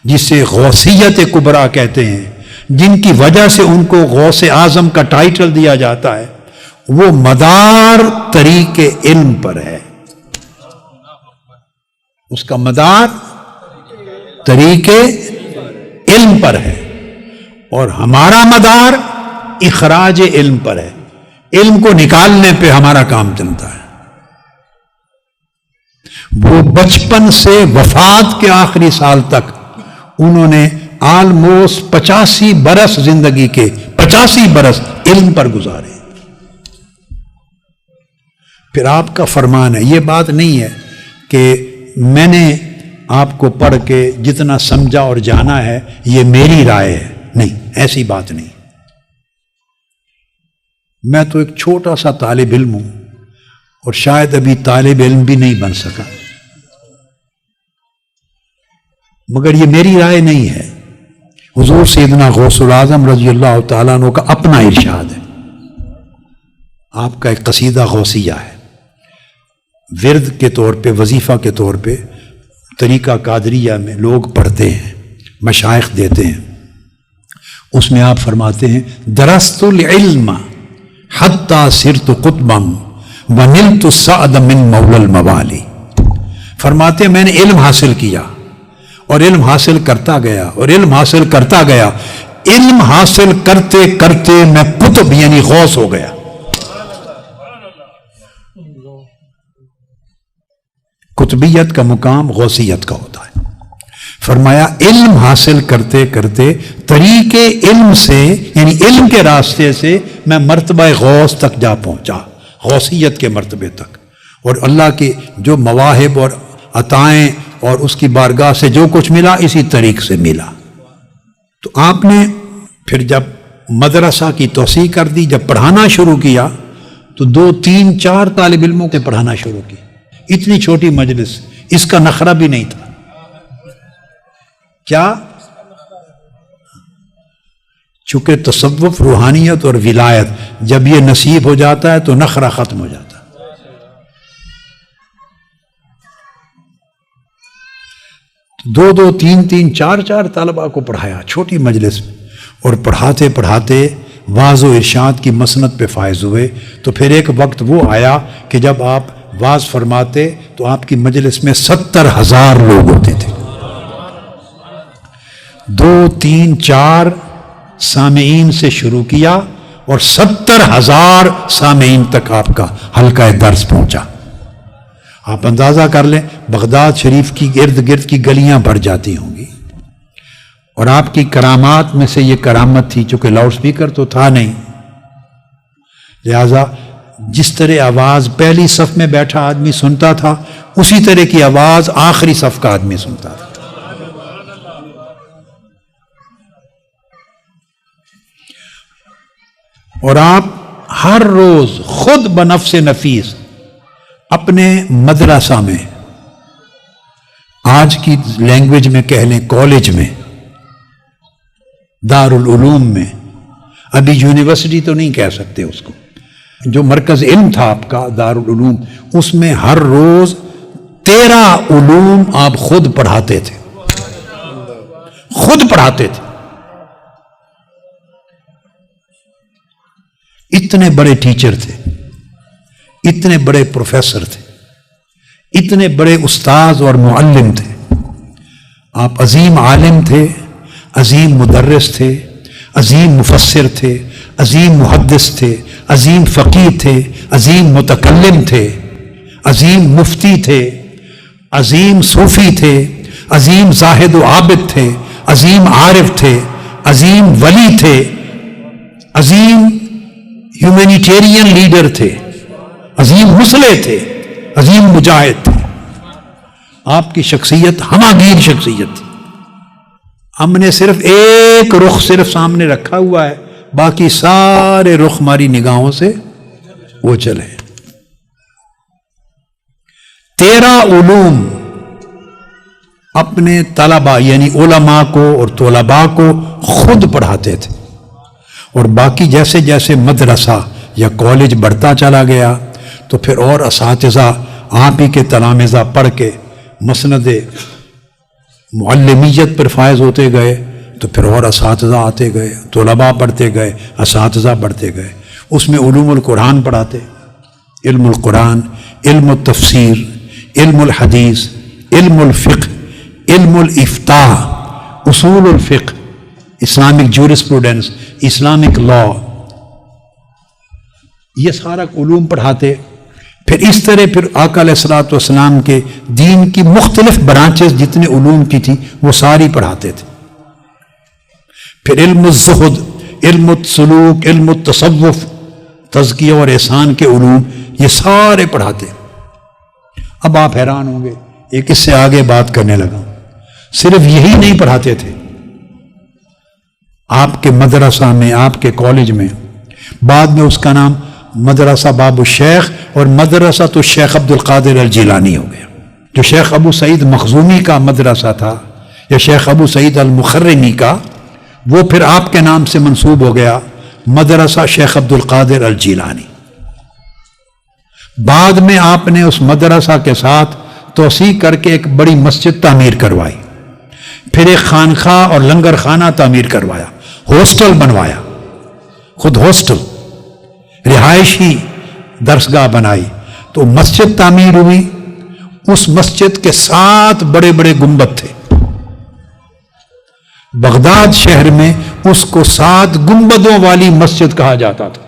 Speaker 1: جسے غوثیت کبریٰ کہتے ہیں، جن کی وجہ سے ان کو غوث اعظم کا ٹائٹل دیا جاتا ہے، وہ مدار طریق علم پر ہے۔ اس کا مدار طریق علم پر ہے، اور ہمارا مدار اخراج علم پر ہے، علم کو نکالنے پہ ہمارا کام چلتا ہے۔ وہ بچپن سے وفات کے آخری سال تک انہوں نے آلموسٹ 85 برس زندگی کے 85 برس علم پر گزارے۔ پھر آپ کا فرمان ہے، یہ بات نہیں ہے کہ میں نے آپ کو پڑھ کے جتنا سمجھا اور جانا ہے یہ میری رائے ہے، نہیں، ایسی بات نہیں۔ میں تو ایک چھوٹا سا طالب علم ہوں، اور شاید ابھی طالب علم بھی نہیں بن سکا، مگر یہ میری رائے نہیں ہے، حضور سیدنا غوث الاعظم رضی اللہ تعالیٰ عنہ کا اپنا ارشاد ہے۔ آپ کا ایک قصیدہ غوثیہ ہے، ورد کے طور پہ، وظیفہ کے طور پہ طریقہ قادریہ میں لوگ پڑھتے ہیں، مشائخ دیتے ہیں۔ اس میں آپ فرماتے ہیں، درست العلم حتی صرت قطبا ونلت السعد من مولا الموالی۔ فرماتے ہیں میں نے علم حاصل کیا، اور علم حاصل کرتا گیا، اور علم حاصل کرتا گیا، علم حاصل کرتے کرتے میں قطب یعنی غوث ہو گیا۔ قطبیت کا مقام غوثیت کا ہوتا ہے۔ فرمایا علم حاصل کرتے کرتے طریق علم سے، یعنی علم کے راستے سے میں مرتبہ غوث تک جا پہنچا، غوثیت کے مرتبے تک، اور اللہ کے جو مواہب اور عطائیں اور اس کی بارگاہ سے جو کچھ ملا اسی طریق سے ملا۔ تو آپ نے پھر جب مدرسہ کی توسیع کر دی، جب پڑھانا شروع کیا تو 2 3 4 طالب علموں کے پڑھانا شروع کی، اتنی چھوٹی مجلس، اس کا نخرہ بھی نہیں تھا۔ کیا چونکہ تصوف، روحانیت اور ولایت جب یہ نصیب ہو جاتا ہے تو نخرہ ختم ہو جاتا ہے۔ دو دو تین تین چار چار طلباء کو پڑھایا چھوٹی مجلس میں، اور پڑھاتے پڑھاتے واعظ و ارشاد کی مسند پہ فائز ہوئے۔ تو پھر ایک وقت وہ آیا کہ جب آپ واعظ فرماتے تو آپ کی مجلس میں 70,000 لوگ ہوتے تھے۔ 2 3 4 سامعین سے شروع کیا اور 70,000 سامعین تک آپ کا حلقہ درس پہنچا۔ آپ اندازہ کر لیں بغداد شریف کی ارد گرد کی گلیاں بھر جاتی ہوں گی، اور آپ کی کرامات میں سے یہ کرامت تھی چونکہ لاؤڈ سپیکر تو تھا نہیں، لہذا جس طرح آواز پہلی صف میں بیٹھا آدمی سنتا تھا اسی طرح کی آواز آخری صف کا آدمی سنتا تھا۔ اور آپ ہر روز خود بنفس نفیس اپنے مدرسہ میں، آج کی لینگویج میں کہہ لیں کالج میں، دارالعلوم میں، ابھی یونیورسٹی تو نہیں کہہ سکتے اس کو، جو مرکز علم تھا آپ کا دارالعلوم، اس میں ہر روز 13 علوم آپ خود پڑھاتے تھے، خود پڑھاتے تھے۔ اتنے بڑے ٹیچر تھے، اتنے بڑے پروفیسر تھے، اتنے بڑے استاذ اور معلم تھے۔ آپ عظیم عالم تھے، عظیم مدرس تھے، عظیم مفسر تھے، عظیم محدث تھے، عظیم فقیہ تھے، عظیم متکلم تھے، عظیم مفتی تھے، عظیم صوفی تھے، عظیم زاہد و عابد تھے، عظیم عارف تھے، عظیم ولی تھے، عظیم ہیومینیٹیرین لیڈر تھے، عظیم مصلح تھے، عظیم مجاہد تھے۔ آپ کی شخصیت ہماگیر شخصیت تھی۔ ہم نے صرف ایک رخ صرف سامنے رکھا ہوا ہے، باقی سارے رخ ہماری نگاہوں سے وہ چلے۔ 13 علوم اپنے طلباء یعنی علماء کو اور طلباء کو خود پڑھاتے تھے، اور باقی جیسے جیسے مدرسہ یا کالج بڑھتا چلا گیا تو پھر اور اساتذہ آپ ہی کے تلامذہ پڑھ کے مسند معلمیت پر فائز ہوتے گئے، تو پھر اور اساتذہ آتے گئے، طلباء پڑھتے گئے، اساتذہ بڑھتے گئے۔ اس میں علوم القرآن پڑھاتے، علم القرآن، علم التفسیر، علم الحدیث، علم الفقہ، علم الافتاء، اصول الفقہ، اسلامک جورسپروڈنس، اسلامک لا، یہ سارا علوم پڑھاتے۔ پھر اس طرح پھر آقا علیہ الصلوۃ والسلام کے دین کی مختلف برانچز جتنے علوم کی تھی وہ ساری پڑھاتے تھے۔ پھر علم الزہد، علم السلوک، علم التصوف، تزکیہ اور احسان کے علوم، یہ سارے پڑھاتے۔ اب آپ حیران ہوں گے، ایک اس سے آگے بات کرنے لگا، صرف یہی نہیں پڑھاتے تھے آپ کے مدرسہ میں، آپ کے کالج میں، بعد میں اس کا نام مدرسہ باب الشیخ اور مدرسہ تو شیخ عبد القادر الجیلانی ہو گیا۔ جو شیخ ابو سعید مخزومی کا مدرسہ تھا یا شیخ ابو سعید المخرمی کا، وہ پھر آپ کے نام سے منسوب ہو گیا مدرسہ شیخ عبد القادر الجیلانی۔ بعد میں آپ نے اس مدرسہ کے ساتھ توسیع کر کے ایک بڑی مسجد تعمیر کروائی، پھر ایک خانقاہ اور لنگر خانہ تعمیر کروایا، ہاسٹل بنوایا، خود ہاسٹل، رہائشی درسگاہ بنائی۔ تو مسجد تعمیر ہوئی، اس مسجد کے 7 بڑے بڑے گنبد تھے۔ بغداد شہر میں اس کو 7 گنبدوں والی مسجد کہا جاتا تھا۔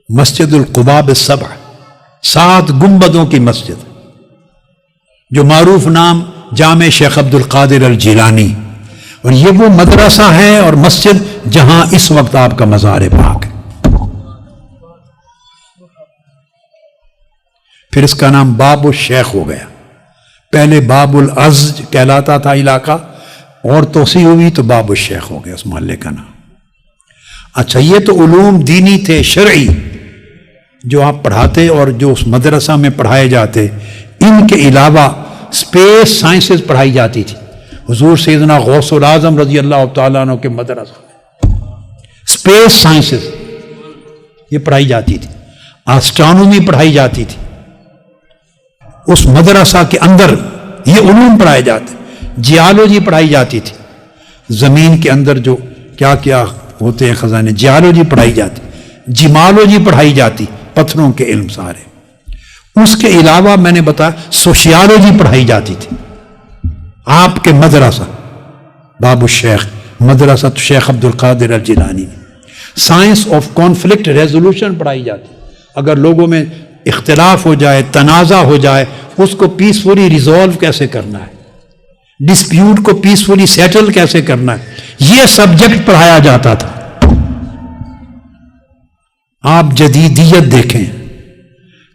Speaker 1: مسجد القباب السبع، 7 گنبدوں کی مسجد، جو معروف نام جامع شیخ عبد القادر الجیلانی۔ اور یہ وہ مدرسہ ہے اور مسجد جہاں اس وقت آپ کا مزار پاک ہے۔ پھر اس کا نام باب الشیخ ہو گیا، پہلے باب العز کہلاتا تھا علاقہ، اور توسیع ہوئی تو باب الشیخ ہو گیا اس محلے کا نام۔ اچھا، یہ تو علوم دینی تھے، شرعی، جو آپ پڑھاتے اور جو اس مدرسہ میں پڑھائے جاتے۔ ان کے علاوہ اسپیس سائنسز پڑھائی جاتی تھی، حضور سیدنا غوث العظم رضی اللہ تعالیٰ عنہ کے مدرسہ میں اسپیس سائنسز یہ پڑھائی جاتی تھی، آسٹرونومی پڑھائی جاتی تھی، اس مدرسہ کے اندر یہ علوم پڑھائے جاتے، جیالوجی پڑھائی جاتی تھی، زمین کے اندر جو کیا کیا ہوتے ہیں خزانے، جیالوجی پڑھائی جاتی، جیمالوجی پڑھائی جاتی، پتھروں کے علم سارے۔ اس کے علاوہ میں نے بتایا سوشیالوجی پڑھائی جاتی تھی۔ آپ کے مدرسہ باب الشیخ مدرسہ شیخ عبد القادر الجیلانی، سائنس آف کانفلکٹ ریزولوشن پڑھائی جاتی، اگر لوگوں میں اختلاف ہو جائے، تنازع ہو جائے، اس کو پیسفلی ریزولو کیسے کرنا ہے، ڈسپیوٹ کو پیسفلی سیٹل کیسے کرنا ہے، یہ سبجیکٹ پڑھایا جاتا تھا۔ آپ جدیدیت دیکھیں،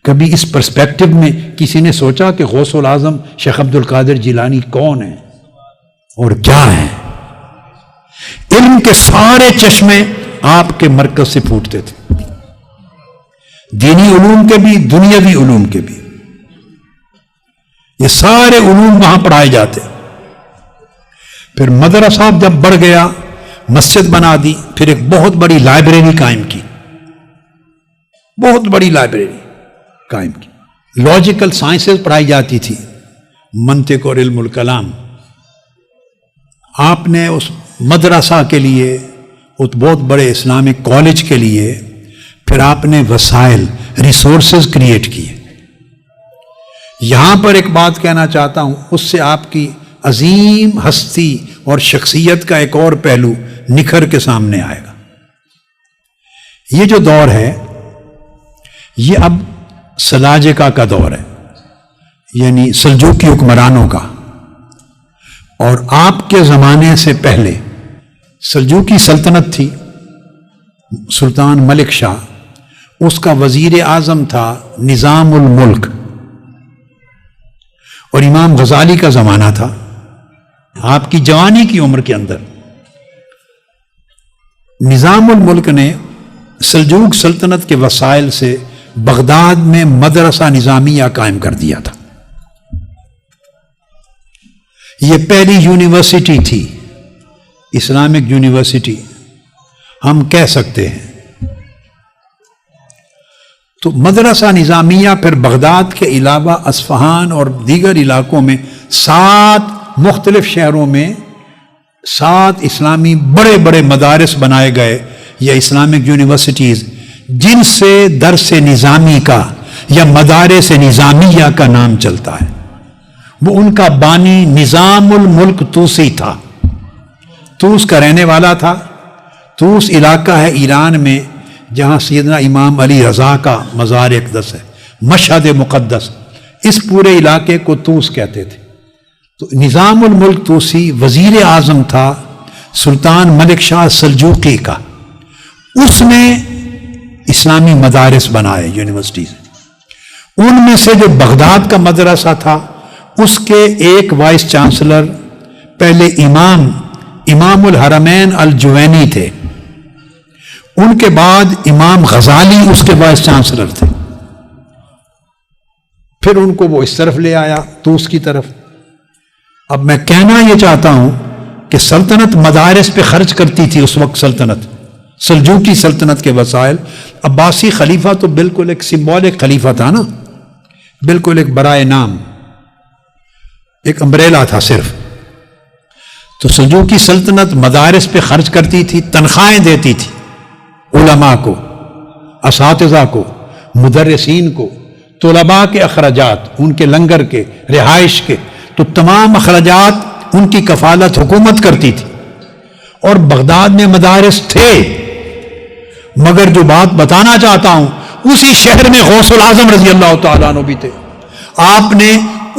Speaker 1: کبھی اس پرسپیکٹو میں کسی نے سوچا کہ غوث العظم شیخ عبد القادر جیلانی کون ہیں اور کیا ہیں؟ علم کے سارے چشمے آپ کے مرکز سے پھوٹتے تھے، دینی علوم کے بھی، دنیاوی علوم کے بھی، یہ سارے علوم وہاں پڑھائے جاتے۔ پھر مدرسہ جب بڑھ گیا، مسجد بنا دی، پھر ایک بہت بڑی لائبریری قائم کی، بہت بڑی لائبریری قائم کی، لاجیکل سائنسز پڑھائی جاتی تھی، منطق اور علم الکلام۔ آپ نے اس مدرسہ کے لیے، اس بہت بڑے اسلامک کالج کے لیے، پھر آپ نے وسائل، ریسورسز کریٹ کیے۔ یہاں پر ایک بات کہنا چاہتا ہوں، اس سے آپ کی عظیم ہستی اور شخصیت کا ایک اور پہلو نکھر کے سامنے آئے گا۔ یہ جو دور ہے یہ اب سلاجقہ کا دور ہے، یعنی سلجوقی حکمرانوں کا، اور آپ کے زمانے سے پہلے سلجوقی سلطنت تھی، سلطان ملک شاہ، اس کا وزیر اعظم تھا نظام الملک، اور امام غزالی کا زمانہ تھا، آپ کی جوانی کی عمر کے اندر نظام الملک نے سلجوق سلطنت کے وسائل سے بغداد میں مدرسہ نظامیہ قائم کر دیا تھا۔ یہ پہلی یونیورسٹی تھی، اسلامک یونیورسٹی ہم کہہ سکتے ہیں۔ تو مدرسہ نظامیہ پھر بغداد کے علاوہ اصفہان اور دیگر علاقوں میں 7 مختلف شہروں میں 7 اسلامی بڑے بڑے مدارس بنائے گئے، یا اسلامک یونیورسٹیز، جن سے درس نظامی کا یا مدارس نظامیہ کا نام چلتا ہے۔ وہ ان کا بانی نظام الملک توسی تھا، توس کا رہنے والا تھا۔ توس علاقہ ہے ایران میں جہاں سیدنا امام علی رضا کا مزار اقدس ہے، مشہد مقدس، اس پورے علاقے کو توس کہتے تھے۔ تو نظام الملک توسی وزیر اعظم تھا سلطان ملک شاہ سلجوقی کا، اس نے اسلامی مدارس بنائے، یونیورسٹیز۔ ان میں سے جو بغداد کا مدرسہ تھا، اس کے ایک وائس چانسلر پہلے امام الحرمین الجوینی تھے، ان کے بعد امام غزالی اس کے وائس چانسلر تھے، پھر ان کو وہ اس طرف لے آیا، توس کی طرف۔ اب میں کہنا یہ چاہتا ہوں کہ سلطنت مدارس پہ خرچ کرتی تھی اس وقت، سلطنت سلجوقی سلطنت کے وسائل۔ عباسی خلیفہ تو بالکل ایک سمبولک خلیفہ تھا نا، بالکل ایک برائے نام، ایک امبریلا تھا صرف۔ تو سلجوقی سلطنت مدارس پہ خرچ کرتی تھی، تنخواہیں دیتی تھی علماء کو، اساتذہ کو، مدرسین کو، طلباء کے اخراجات، ان کے لنگر کے، رہائش کے، تو تمام اخراجات ان کی کفالت حکومت کرتی تھی۔ اور بغداد میں مدارس تھے، مگر جو بات بتانا چاہتا ہوں، اسی شہر میں غوث العظم رضی اللہ تعالیٰ عنہ بھی تھے۔ آپ نے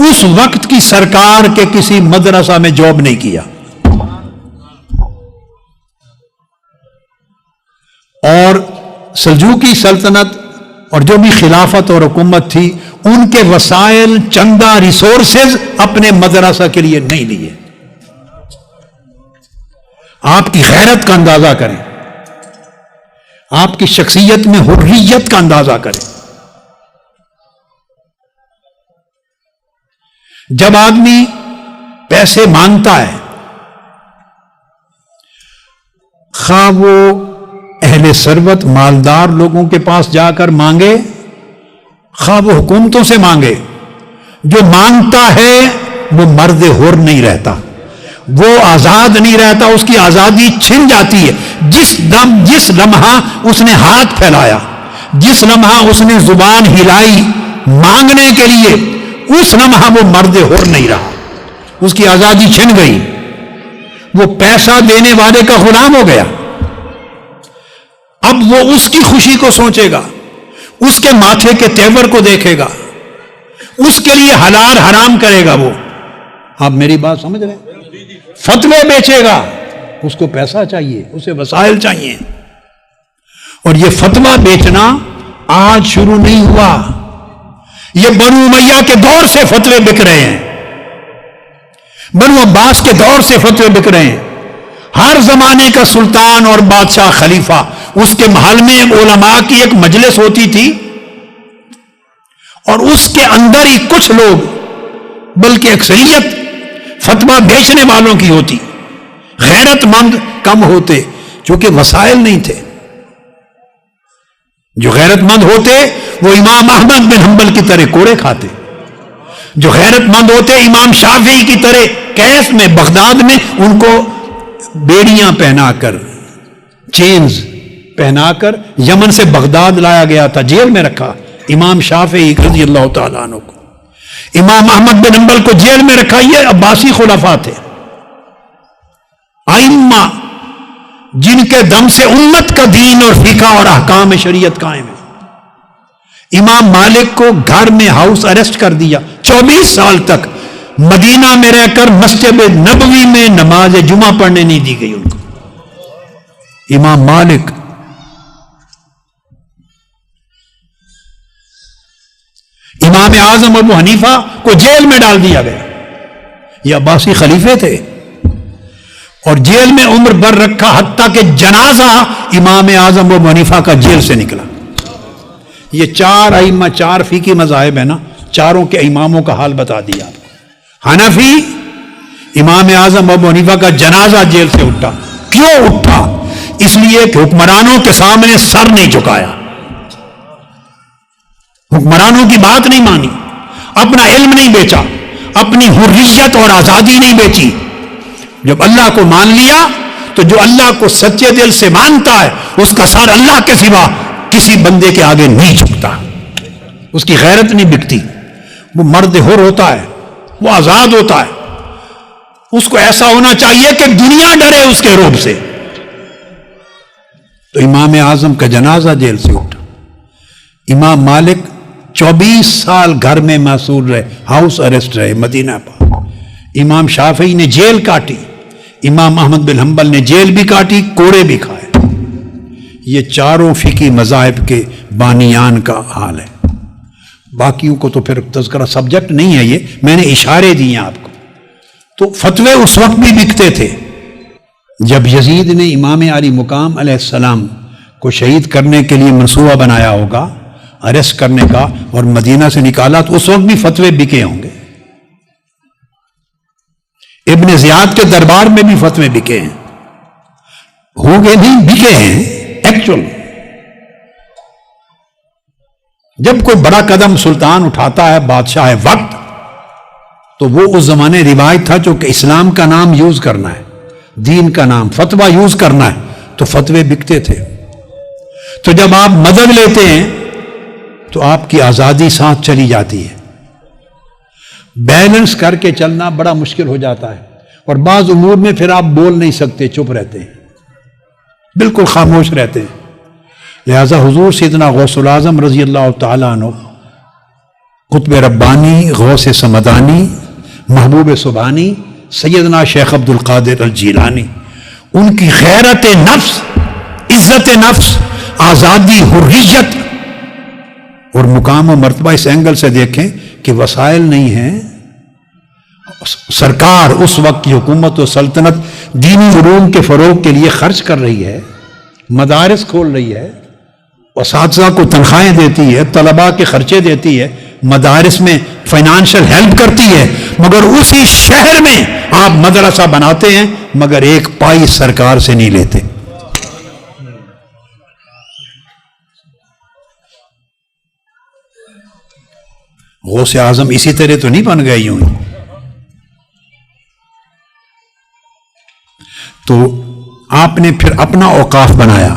Speaker 1: اس وقت کی سرکار کے کسی مدرسہ میں جاب نہیں کیا، اور سلجوقی سلطنت اور جو بھی خلافت اور حکومت تھی، ان کے وسائل، چندہ، ریسورسز اپنے مدرسہ کے لیے نہیں لیے۔ آپ کی غیرت کا اندازہ کریں، آپ کی شخصیت میں حریت کا اندازہ کریں۔ جب آدمی پیسے مانگتا ہے خواہ وہ اہل ثروت مالدار لوگوں کے پاس جا کر مانگے، خواہ وہ حکومتوں سے مانگے، جو مانگتا ہے وہ مرد حر نہیں رہتا، وہ آزاد نہیں رہتا، اس کی آزادی چھن جاتی ہے۔ جس لمحہ اس نے ہاتھ پھیلایا، جس لمحہ اس نے زبان ہلائی مانگنے کے لیے، اس لمحہ وہ مرد حر نہیں رہا، اس کی آزادی چھن گئی، وہ پیسہ دینے والے کا غلام ہو گیا۔ اب وہ اس کی خوشی کو سوچے گا، اس کے ماتھے کے تیور کو دیکھے گا، اس کے لیے حلال حرام کرے گا۔ وہ آپ میری بات سمجھ رہے ہیں؟ فتوے بیچے گا، اس کو پیسہ چاہیے، اسے وسائل چاہیے۔ اور یہ فتوہ بیچنا آج شروع نہیں ہوا، یہ بنو امیہ کے دور سے فتوے بک رہے ہیں، بنو عباس کے دور سے فتوے بک رہے ہیں۔ ہر زمانے کا سلطان اور بادشاہ خلیفہ، اس کے محل میں علماء کی ایک مجلس ہوتی تھی، اور اس کے اندر ہی کچھ لوگ، بلکہ اکثریت فتویٰ بیچنے والوں کی ہوتی۔ غیرت مند کم ہوتے، چونکہ وسائل نہیں تھے۔ جو غیرت مند ہوتے وہ امام احمد بن حنبل کی طرح کوڑے کھاتے، جو غیرت مند ہوتے امام شافعی کی طرح کیس میں بغداد میں ان کو بیڑیاں پہنا کر، چینز پہنا کر یمن سے بغداد لایا گیا تھا، جیل میں رکھا امام شافعی رضی اللہ تعالیٰ عنہ کو، امام احمد بن حنبل کو جیل میں رکھا۔ یہ عباسی خلفاء تھے، ائمہ جن کے دم سے امت کا دین اور فقہ اور احکام شریعت قائم ہے۔ امام مالک کو گھر میں ہاؤس اریسٹ کر دیا، 24 سال تک مدینہ میں رہ کر مسجد نبوی میں نماز جمعہ پڑھنے نہیں دی گئی ان کو۔ امام مالک، امام اعظم ابو حنیفہ کو جیل میں ڈال دیا گیا، یہ عباسی خلیفے تھے، اور جیل میں عمر بھر رکھا، حتیٰ کہ جنازہ امام اعظم ابو حنیفہ کا جیل سے نکلا۔ یہ چار ائمہ، چار فقہی مذاہب ہیں نا، چاروں کے اماموں کا حال بتا دیا۔ حنفی، امام اعظم ابو حنیفہ کا جنازہ جیل سے اٹھا۔ کیوں اٹھا؟ اس لیے کہ حکمرانوں کے سامنے سر نہیں جھکایا، حکمرانوں کی بات نہیں مانی، اپنا علم نہیں بیچا، اپنی حریت اور آزادی نہیں بیچی۔ جب اللہ کو مان لیا تو جو اللہ کو سچے دل سے مانتا ہے اس کا سر اللہ کے سوا کسی بندے کے آگے نہیں جھکتا، اس کی غیرت نہیں بکتی، وہ مرد حر ہوتا ہے، وہ آزاد ہوتا ہے، اس کو ایسا ہونا چاہیے کہ دنیا ڈرے اس کے رعب سے۔ تو امام اعظم کا جنازہ جیل سے اٹھا۔ امام مالک 24 سال گھر میں محصور رہے، ہاؤس اریسٹ رہے مدینہ پر۔ امام شافعی نے جیل کاٹی، امام احمد بن حنبل نے جیل بھی کاٹی، کوڑے بھی کھائے۔ یہ چاروں فقہی مذاہب کے بانیان کا حال ہے۔ باقیوں کو تو پھر تذکرہ سبجیکٹ نہیں ہے، یہ میں نے اشارے دیے آپ کو۔ تو فتوے اس وقت بھی بکتے تھے جب یزید نے امام علی مقام علیہ السلام کو شہید کرنے کے لیے منصوبہ بنایا ہوگا، اریسٹ کرنے کا، اور مدینہ سے نکالا، تو اس وقت بھی فتوے بکے ہوں گے۔ ابن زیاد کے دربار میں بھی فتوے بکے ہیں، ہوں گے نہیں، بکے ہیں ایکچول۔ جب کوئی بڑا قدم سلطان اٹھاتا ہے، بادشاہ ہے وقت، تو وہ اس زمانے روایت تھا جو کہ اسلام کا نام یوز کرنا ہے، دین کا نام، فتویٰ یوز کرنا ہے، تو فتوے بکتے تھے۔ تو جب آپ مدد لیتے ہیں تو آپ کی آزادی ساتھ چلی جاتی ہے، بیلنس کر کے چلنا بڑا مشکل ہو جاتا ہے، اور بعض امور میں پھر آپ بول نہیں سکتے، چپ رہتے ہیں، بالکل خاموش رہتے ہیں۔ لہذا حضور سیدنا غوث الاعظم رضی اللہ تعالیٰ عنہ، قطب ربانی، غوث سمدانی، محبوب سبحانی، سیدنا شیخ عبد القادر الجیلانی، ان کی غیرت نفس، عزت نفس، آزادی، حریت اور مقام و مرتبہ اس اینگل سے دیکھیں کہ وسائل نہیں ہیں۔ سرکار اس وقت کی حکومت و سلطنت دینی علوم کے فروغ کے لیے خرچ کر رہی ہے، مدارس کھول رہی ہے، اساتذہ کو تنخواہیں دیتی ہے، طلباء کے خرچے دیتی ہے، مدارس میں فائنانشل ہیلپ کرتی ہے، مگر اسی شہر میں آپ مدرسہ بناتے ہیں، مگر ایک پائی سرکار سے نہیں لیتے۔ غوث اعظم اسی طرح تو نہیں بن گئے یوں ہی. تو آپ نے پھر اپنا اوقاف بنایا.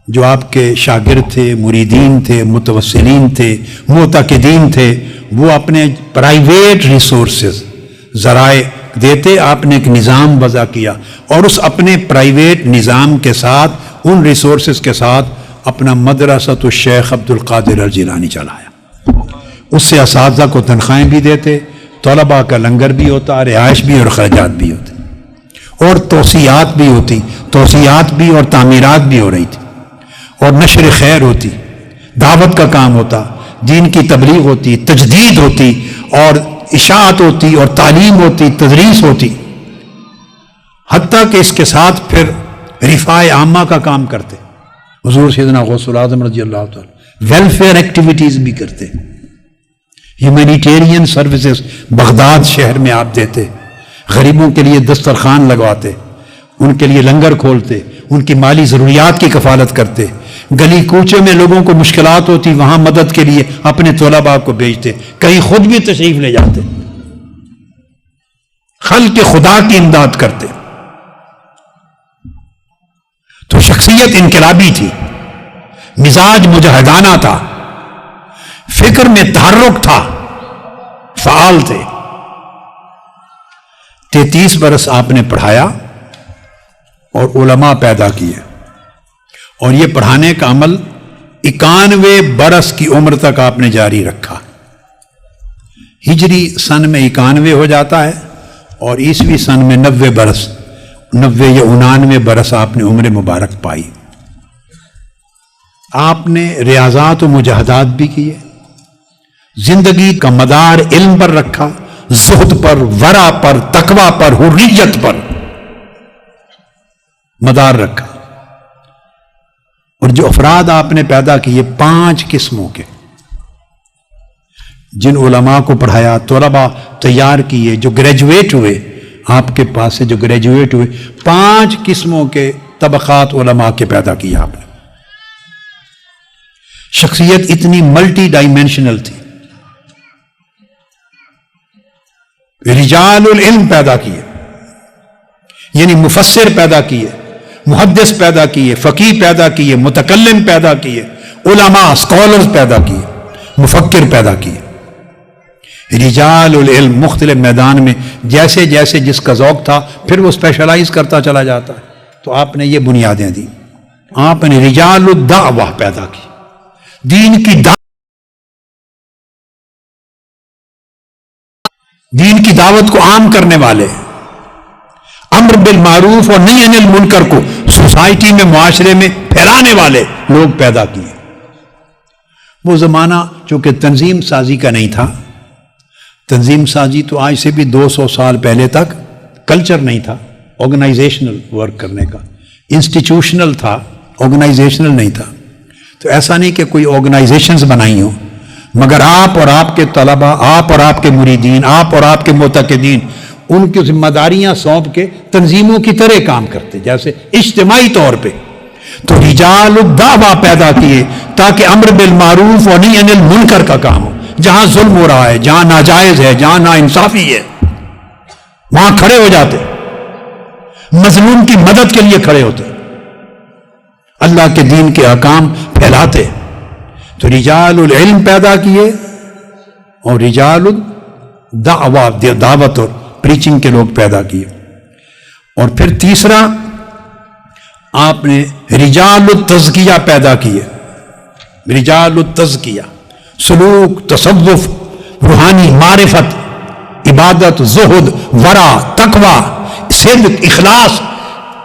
Speaker 1: جو آپ کے شاگرد تھے، مریدین تھے، متوسلین تھے، معتقدین تھے، وہ اپنے پرائیویٹ ریسورسز ذرائع دیتے. آپ نے ایک نظام وضع کیا اور اس اپنے پرائیویٹ نظام کے ساتھ، ان ریسورسز کے ساتھ اپنا مدرسۃ الشیخ عبد القادر الجیلانی چلایا. اس سے اساتذہ کو تنخواہیں بھی دیتے، طلباء کا لنگر بھی ہوتا، رہائش بھی اور خرچات بھی ہوتے، اور توسیعات بھی ہوتی، توسیعات بھی اور تعمیرات بھی ہو رہی تھی، اور نشر خیر ہوتی، دعوت کا کام ہوتا، دین کی تبلیغ ہوتی، تجدید ہوتی، اور اشاعت ہوتی، اور تعلیم ہوتی، تدریس ہوتی. حتیٰ کہ اس کے ساتھ پھر رفاع عامہ کا کام کرتے. حضور سیدنا غوث الاعظم رضی اللہ تعالی ویلفیئر ایکٹیویٹیز بھی کرتے، ہیومینیٹیرین سروسز بغداد شہر میں آپ دیتے، غریبوں کے لیے دسترخوان لگواتے، ان کے لیے لنگر کھولتے، ان کی مالی ضروریات کی کفالت کرتے. گلی کوچے میں لوگوں کو مشکلات ہوتی، وہاں مدد کے لیے اپنے طلباء کو بھیجتے، کہیں خود بھی تشریف لے جاتے، خلق خدا کی امداد کرتے. تو شخصیت انقلابی تھی، مزاج مجاہدانہ تھا، فکر میں تحرک تھا، فعال تھے. 33 برس آپ نے پڑھایا اور علماء پیدا کیے، اور یہ پڑھانے کا عمل 91 برس کی عمر تک آپ نے جاری رکھا. ہجری سن میں 91 ہو جاتا ہے اور عیسوی سن میں 90 برس، 90 یا 99 برس آپ نے عمر مبارک پائی. آپ نے ریاضات و مجاہدات بھی کیے، زندگی کا مدار علم پر رکھا، زہد پر، ورع پر، تقوی پر، حریت پر مدار رکھا. اور جو افراد آپ نے پیدا کیے 5 قسموں کے، جن علماء کو پڑھایا، طلباء تیار کیے، جو گریجویٹ ہوئے آپ کے پاس سے، جو گریجویٹ ہوئے، 5 قسموں کے طبقات علماء کے پیدا کیے آپ نے. شخصیت اتنی ملٹی ڈائمینشنل تھی. رجال العلم پیدا کیے، یعنی مفسر پیدا کیے، محدث پیدا کیے، فقیہ پیدا کیے، متکلم پیدا کیے، علماء اسکالرز پیدا کیے، مفکر پیدا کیے. رجال العلم مختلف میدان میں جیسے جیسے جس کا ذوق تھا پھر وہ اسپیشلائز کرتا چلا جاتا ہے. تو آپ نے یہ بنیادیں دی. آپ نے رجال الدعوہ پیدا کی، دین کی دعوت کو عام کرنے والے، امر بالمعروف اور نہی عن المنکر کو سوسائٹی میں، معاشرے میں پھیلانے والے لوگ پیدا کیے. وہ زمانہ چونکہ تنظیم سازی کا نہیں تھا، تنظیم سازی تو آج سے بھی 200 سال پہلے تک کلچر نہیں تھا آرگنائزیشنل ورک کرنے کا، انسٹیٹیوشنل تھا، آرگنائزیشنل نہیں تھا. تو ایسا نہیں کہ کوئی آرگنائزیشنز بنائی ہوں، مگر آپ اور آپ کے طلباء، آپ اور آپ کے مریدین، آپ اور آپ کے معتقدین ان کی ذمہ داریاں سونپ کے تنظیموں کی طرح کام کرتے، جیسے اجتماعی طور پہ. تو رجال الدعوہ پیدا کیے تاکہ امر بالمعروف اور نہی عن المنکر کا کام ہو. جہاں ظلم ہو رہا ہے، جہاں ناجائز ہے، جہاں ناانصافی ہے، وہاں کھڑے ہو جاتے، مظلوم کی مدد کے لیے کھڑے ہوتے، اللہ کے دین کے احکام پھیلاتے. تو رجال العلم پیدا کیے اور رجال الدعوہ، دعوت اور پریچنگ کے لوگ پیدا کیے. اور پھر تیسرا آپ نے رجال التزکیہ پیدا کیے. رجال التزکیہ، سلوک، تصوف، روحانی معرفت، عبادت، زہد، ورع، تقوی، صدق، اخلاص،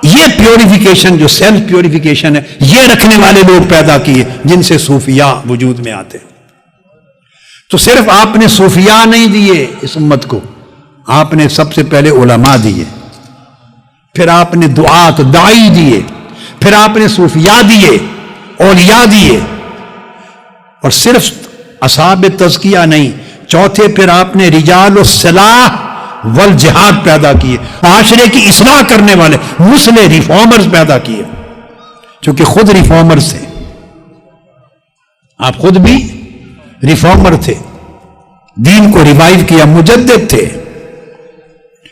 Speaker 1: یہ پیوریفیکیشن جو سیلف پیوریفیکیشن ہے، یہ رکھنے والے لوگ پیدا کیے جن سے صوفیاء وجود میں آتے. تو صرف آپ نے صوفیاء نہیں دیے اس امت کو، آپ نے سب سے پہلے علماء دیے، پھر آپ نے دعات، داعی دیے، پھر آپ نے صوفیاء دیے، اولیاء دیے، اور صرف اصحاب تزکیہ نہیں، چوتھے پھر آپ نے رجال الصلاح والجہاد پیدا کیے، معاشرے کی اصلاح کرنے والے مسلح ریفارمرز پیدا کیے. چونکہ خود ریفارمرز تھے، آپ خود بھی ریفارمر تھے، دین کو ریوائیو کیا، مجدد تھے،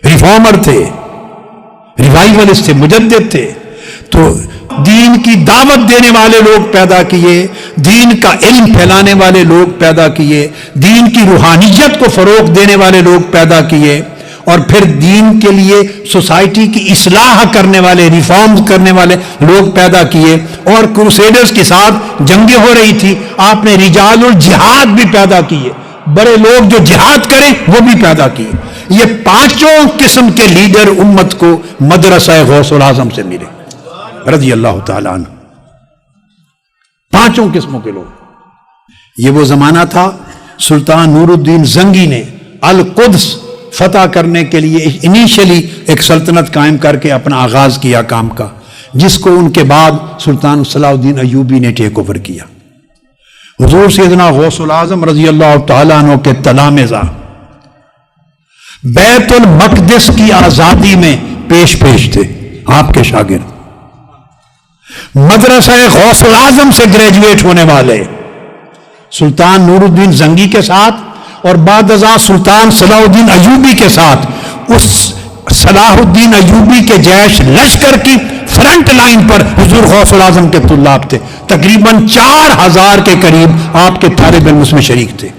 Speaker 1: ریفارمر تھے، ریوائیولسٹ تھے، مجدد تھے. تو دین کی دعوت دینے والے لوگ پیدا کیے، دین کا علم پھیلانے والے لوگ پیدا کیے، دین کی روحانیت کو فروغ دینے والے لوگ پیدا کیے، اور پھر دین کے لیے سوسائٹی کی اصلاح کرنے والے، ریفارمز کرنے والے لوگ پیدا کیے. اور کروسیڈرز کے ساتھ جنگیں ہو رہی تھی، آپ نے رجال الجہاد بھی پیدا کیے، بڑے لوگ جو جہاد کریں وہ بھی پیدا کیے. یہ پانچوں قسم کے لیڈر امت کو مدرسہ غوث العظم سے ملے رضی اللہ تعالیٰ عنہ. پانچوں قسموں کے لوگ. یہ وہ زمانہ تھا سلطان نور الدین زنگی نے القدس فتح کرنے کے لیے انیشلی ایک سلطنت قائم کر کے اپنا آغاز کیا کام کا، جس کو ان کے بعد سلطان صلاح الدین ایوبی نے ٹیک اوور کیا. حضور سیدنا غوث العظم رضی اللہ تعالیٰ عنہ کے تلامذہ بیت المقدس کی آزادی میں پیش تھے، آپ کے شاگرد. مدرسہ غوث العظم سے گریجویٹ ہونے والے سلطان نور الدین زنگی کے ساتھ اور بعد ازاں سلطان صلاح الدین ایوبی کے ساتھ اس صلاح الدین ایوبی کے جیش لشکر کی فرنٹ لائن پر حضور غوث العظم کے طلاب تھے. تقریباً 4000 کے قریب آپ کے طالب علم اس میں شریک تھے،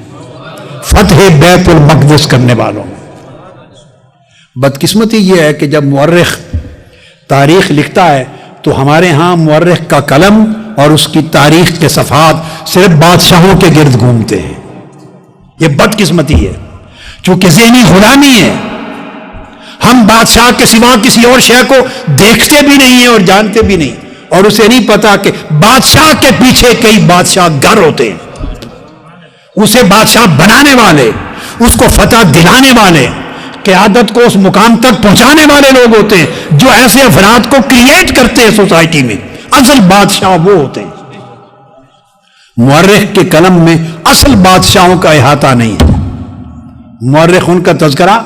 Speaker 1: فتح بیت المقدس کرنے والوں میں. بدقسمتی یہ ہے کہ جب مورخ تاریخ لکھتا ہے تو ہمارے ہاں مورخ کا قلم اور اس کی تاریخ کے صفحات صرف بادشاہوں کے گرد گھومتے ہیں. یہ بدقسمتی ہے، چونکہ ذہنی غلامی ہے. ہم بادشاہ کے سوا کسی اور شے کو دیکھتے بھی نہیں ہیں اور جانتے بھی نہیں، اور اسے نہیں پتا کہ بادشاہ کے پیچھے کئی بادشاہ گر ہوتے ہیں. اسے بادشاہ بنانے والے، اس کو فتح دلانے والے، قیادت کو اس مقام تک پہنچانے والے لوگ ہوتے ہیں جو ایسے افراد کو کریٹ کرتے ہیں سوسائٹی میں. اصل بادشاہ وہ ہوتے ہیں. مورخ کے قلم میں اصل بادشاہوں کا احاطہ نہیں ہے. مورخ ان کا تذکرہ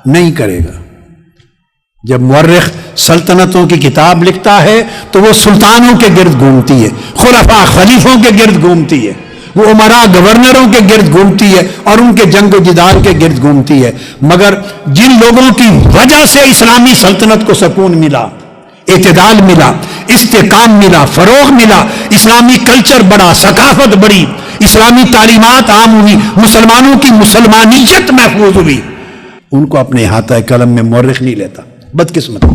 Speaker 1: نہیں کرے گا. جب مورخ سلطنتوں کی کتاب لکھتا ہے تو وہ سلطانوں کے گرد گھومتی ہے، خلفاء خلیفوں کے گرد گھومتی ہے، وہ امراء گورنروں کے گرد گھومتی ہے اور ان کے جنگ و جدال کے گرد گھومتی ہے. مگر جن لوگوں کی وجہ سے اسلامی سلطنت کو سکون ملا، اعتدال ملا، استحکام ملا، فروغ ملا، اسلامی کلچر بڑا، ثقافت بڑی، اسلامی تعلیمات عام ہوئی، مسلمانوں کی مسلمانیت محفوظ ہوئی، ان کو اپنے احاطہ قلم میں مورخ نہیں لیتا. بدقسمت.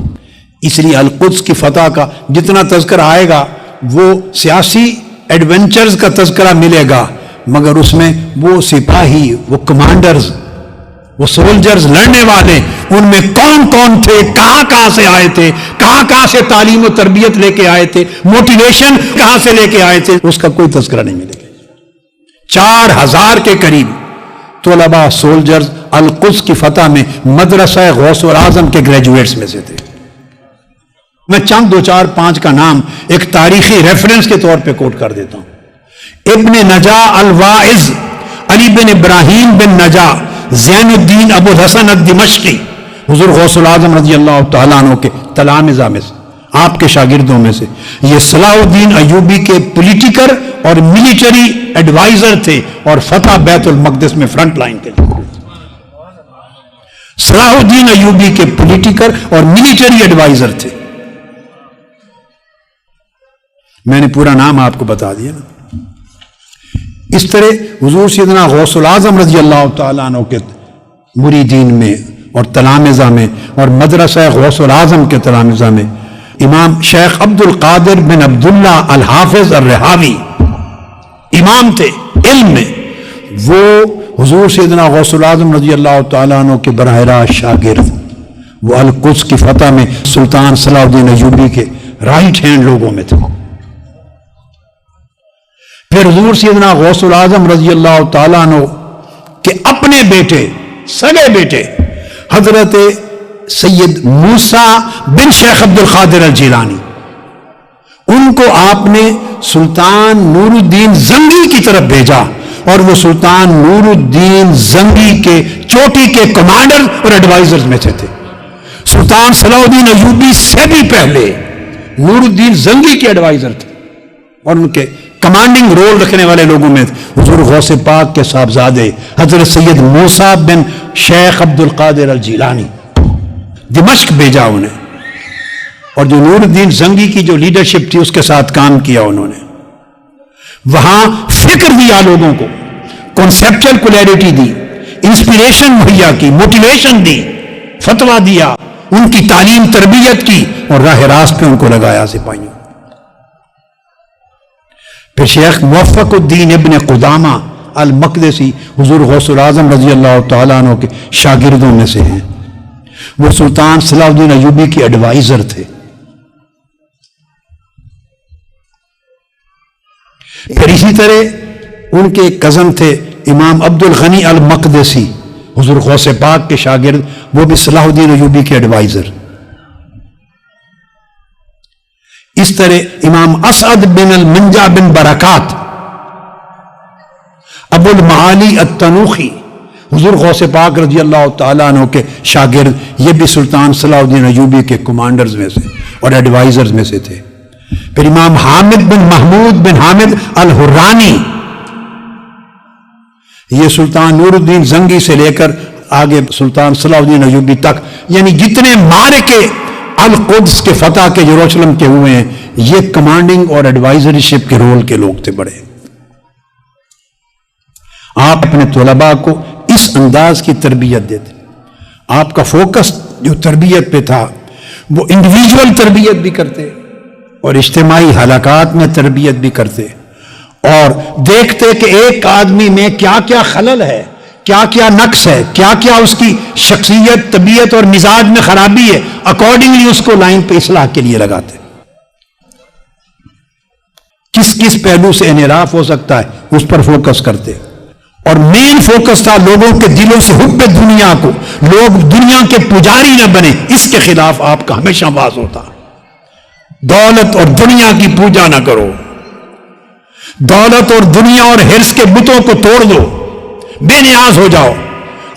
Speaker 1: اس لیے القدس کی فتح کا جتنا تذکرہ آئے گا وہ سیاسی ایڈونچرز کا تذکرہ ملے گا، مگر اس میں وہ سپاہی، وہ کمانڈرز، وہ سولجرز، لڑنے والے، ان میں کون کون تھے، کہاں سے آئے تھے، کہاں سے تعلیم و تربیت لے کے آئے تھے، موٹیویشن کہاں سے لے کے آئے تھے، اس کا کوئی تذکرہ نہیں ملے گا. 4000 کے قریب طلباء سولجرز القدس کی فتح میں مدرسہ غوث العظم کے گریجویٹس میں سے تھے. میں چند 2 4 5 کا نام ایک تاریخی ریفرنس کے طور پہ کوٹ کر دیتا ہوں. ابن نجا الواعظ علی بن ابراہیم بن نجا زین الدین ابو الحسن الدمشقی حضور غوث العظم رضی اللہ تعالیٰ عنہ کے تلامذہ میں سے، آپ کے شاگردوں میں سے. یہ صلاح الدین ایوبی کے پولیٹیکل اور ملٹری ایڈوائزر تھے اور فتح بیت المقدس میں فرنٹ لائن کے تھے. صلاح الدین ایوبی کے پولیٹیکل اور ملٹری ایڈوائزر تھے. میں نے پورا نام آپ کو بتا دیا نا. اس طرح حضور سیدنا غوث العظم رضی اللہ تعالیٰ عنہ کے مریدین میں اور تلامذہ میں اور مدرسہ غوث العظم کے تلامذہ میں امام شیخ عبد القادر بن عبداللہ الحافظ الرحاوی امام تھے علم میں. وہ حضور سیدنا غوث العظم رضی اللہ تعالیٰ عنہ کے براہ راست شاگرد، وہ القدس کی فتح میں سلطان صلاح الدین ایوبی کے رائٹ ہینڈ لوگوں میں تھے. پھر حضور سیدنا غوث العظم رضی اللہ تعالیٰ عنہ کے اپنے بیٹے، سگے بیٹے حضرت سید موسیٰ بن شیخ عبد القادر الجیلانی، ان کو آپ نے سلطان نور الدین زنگی کی طرف بھیجا اور وہ سلطان نور الدین زنگی کے چوٹی کے کمانڈر اور ایڈوائزرز میں سے تھے. سلطان صلاح الدین ایوبی سے بھی پہلے نور الدین زنگی کے ایڈوائزر تھے اور ان کے کمانڈنگ رول رکھنے والے لوگوں میں حضور غوث پاک کے صاحبزادے حضرت سید موسیٰ بن شیخ عبد القادر الجیلانی، دمشق بھیجا انہیں، اور جو نور الدین زنگی کی جو لیڈرشپ تھی اس کے ساتھ کام کیا انہوں نے، وہاں فکر دیا لوگوں کو، کنسیپچل کلیئرٹی دی، انسپریشن مہیا کی، موٹیویشن دی، فتویٰ دیا، ان کی تعلیم تربیت کی، اور راہ راست پہ ان کو لگایا سپاہیوں۔ پھر شیخ موفق الدین ابن قدامہ المقدسی حضور غوث العظم رضی اللہ تعالیٰ عنہ کے شاگردوں میں سے ہیں، وہ سلطان صلاح الدین ایوبی کے ایڈوائزر تھے۔ پھر اسی طرح ان کے ایک کزن تھے امام عبد الغنی المقدسی حضور غوث پاک کے شاگرد، وہ بھی صلاح الدین ایوبی کے ایڈوائزر۔ اس طرح امام اسعد بن المنجا بن برکات ابو المعالی التنوخی حضور غوث پاک رضی اللہ تعالیٰ عنہ کے شاگرد، یہ بھی سلطان صلاح الدین ایوبی کے کمانڈرز میں سے اور ایڈوائزرز میں سے تھے۔ پھر امام حامد بن محمود بن حامد الحرانی، یہ سلطان نور الدین زنگی سے لے کر آگے سلطان صلاح الدین ایوبی تک، یعنی جتنے معرکے القدس کے فتح کے یروشلم کے ہوئے ہیں، یہ کمانڈنگ اور ایڈوائزری شپ کے رول کے لوگ تھے بڑے۔ آپ اپنے طلباء کو اس انداز کی تربیت دیتے، آپ کا فوکس جو تربیت پہ تھا وہ انڈیویجول تربیت بھی کرتے اور اجتماعی حلقات میں تربیت بھی کرتے، اور دیکھتے کہ ایک آدمی میں کیا کیا خلل ہے، کیا کیا نقص ہے، کیا کیا اس کی شخصیت، طبیعت اور مزاج میں خرابی ہے، اکارڈنگلی اس کو لائن پہ اصلاح کے لیے لگاتے۔ کس کس پہلو سے انحراف ہو سکتا ہے اس پر فوکس کرتے، اور مین فوکس تھا لوگوں کے دلوں سے حب دنیا کو، لوگ دنیا کے پجاری نہ بنے، اس کے خلاف آپ کا ہمیشہ باز ہوتا۔ دولت اور دنیا کی پوجا نہ کرو، دولت اور دنیا اور حرص کے بتوں کو توڑ دو، بے نیاز ہو جاؤ۔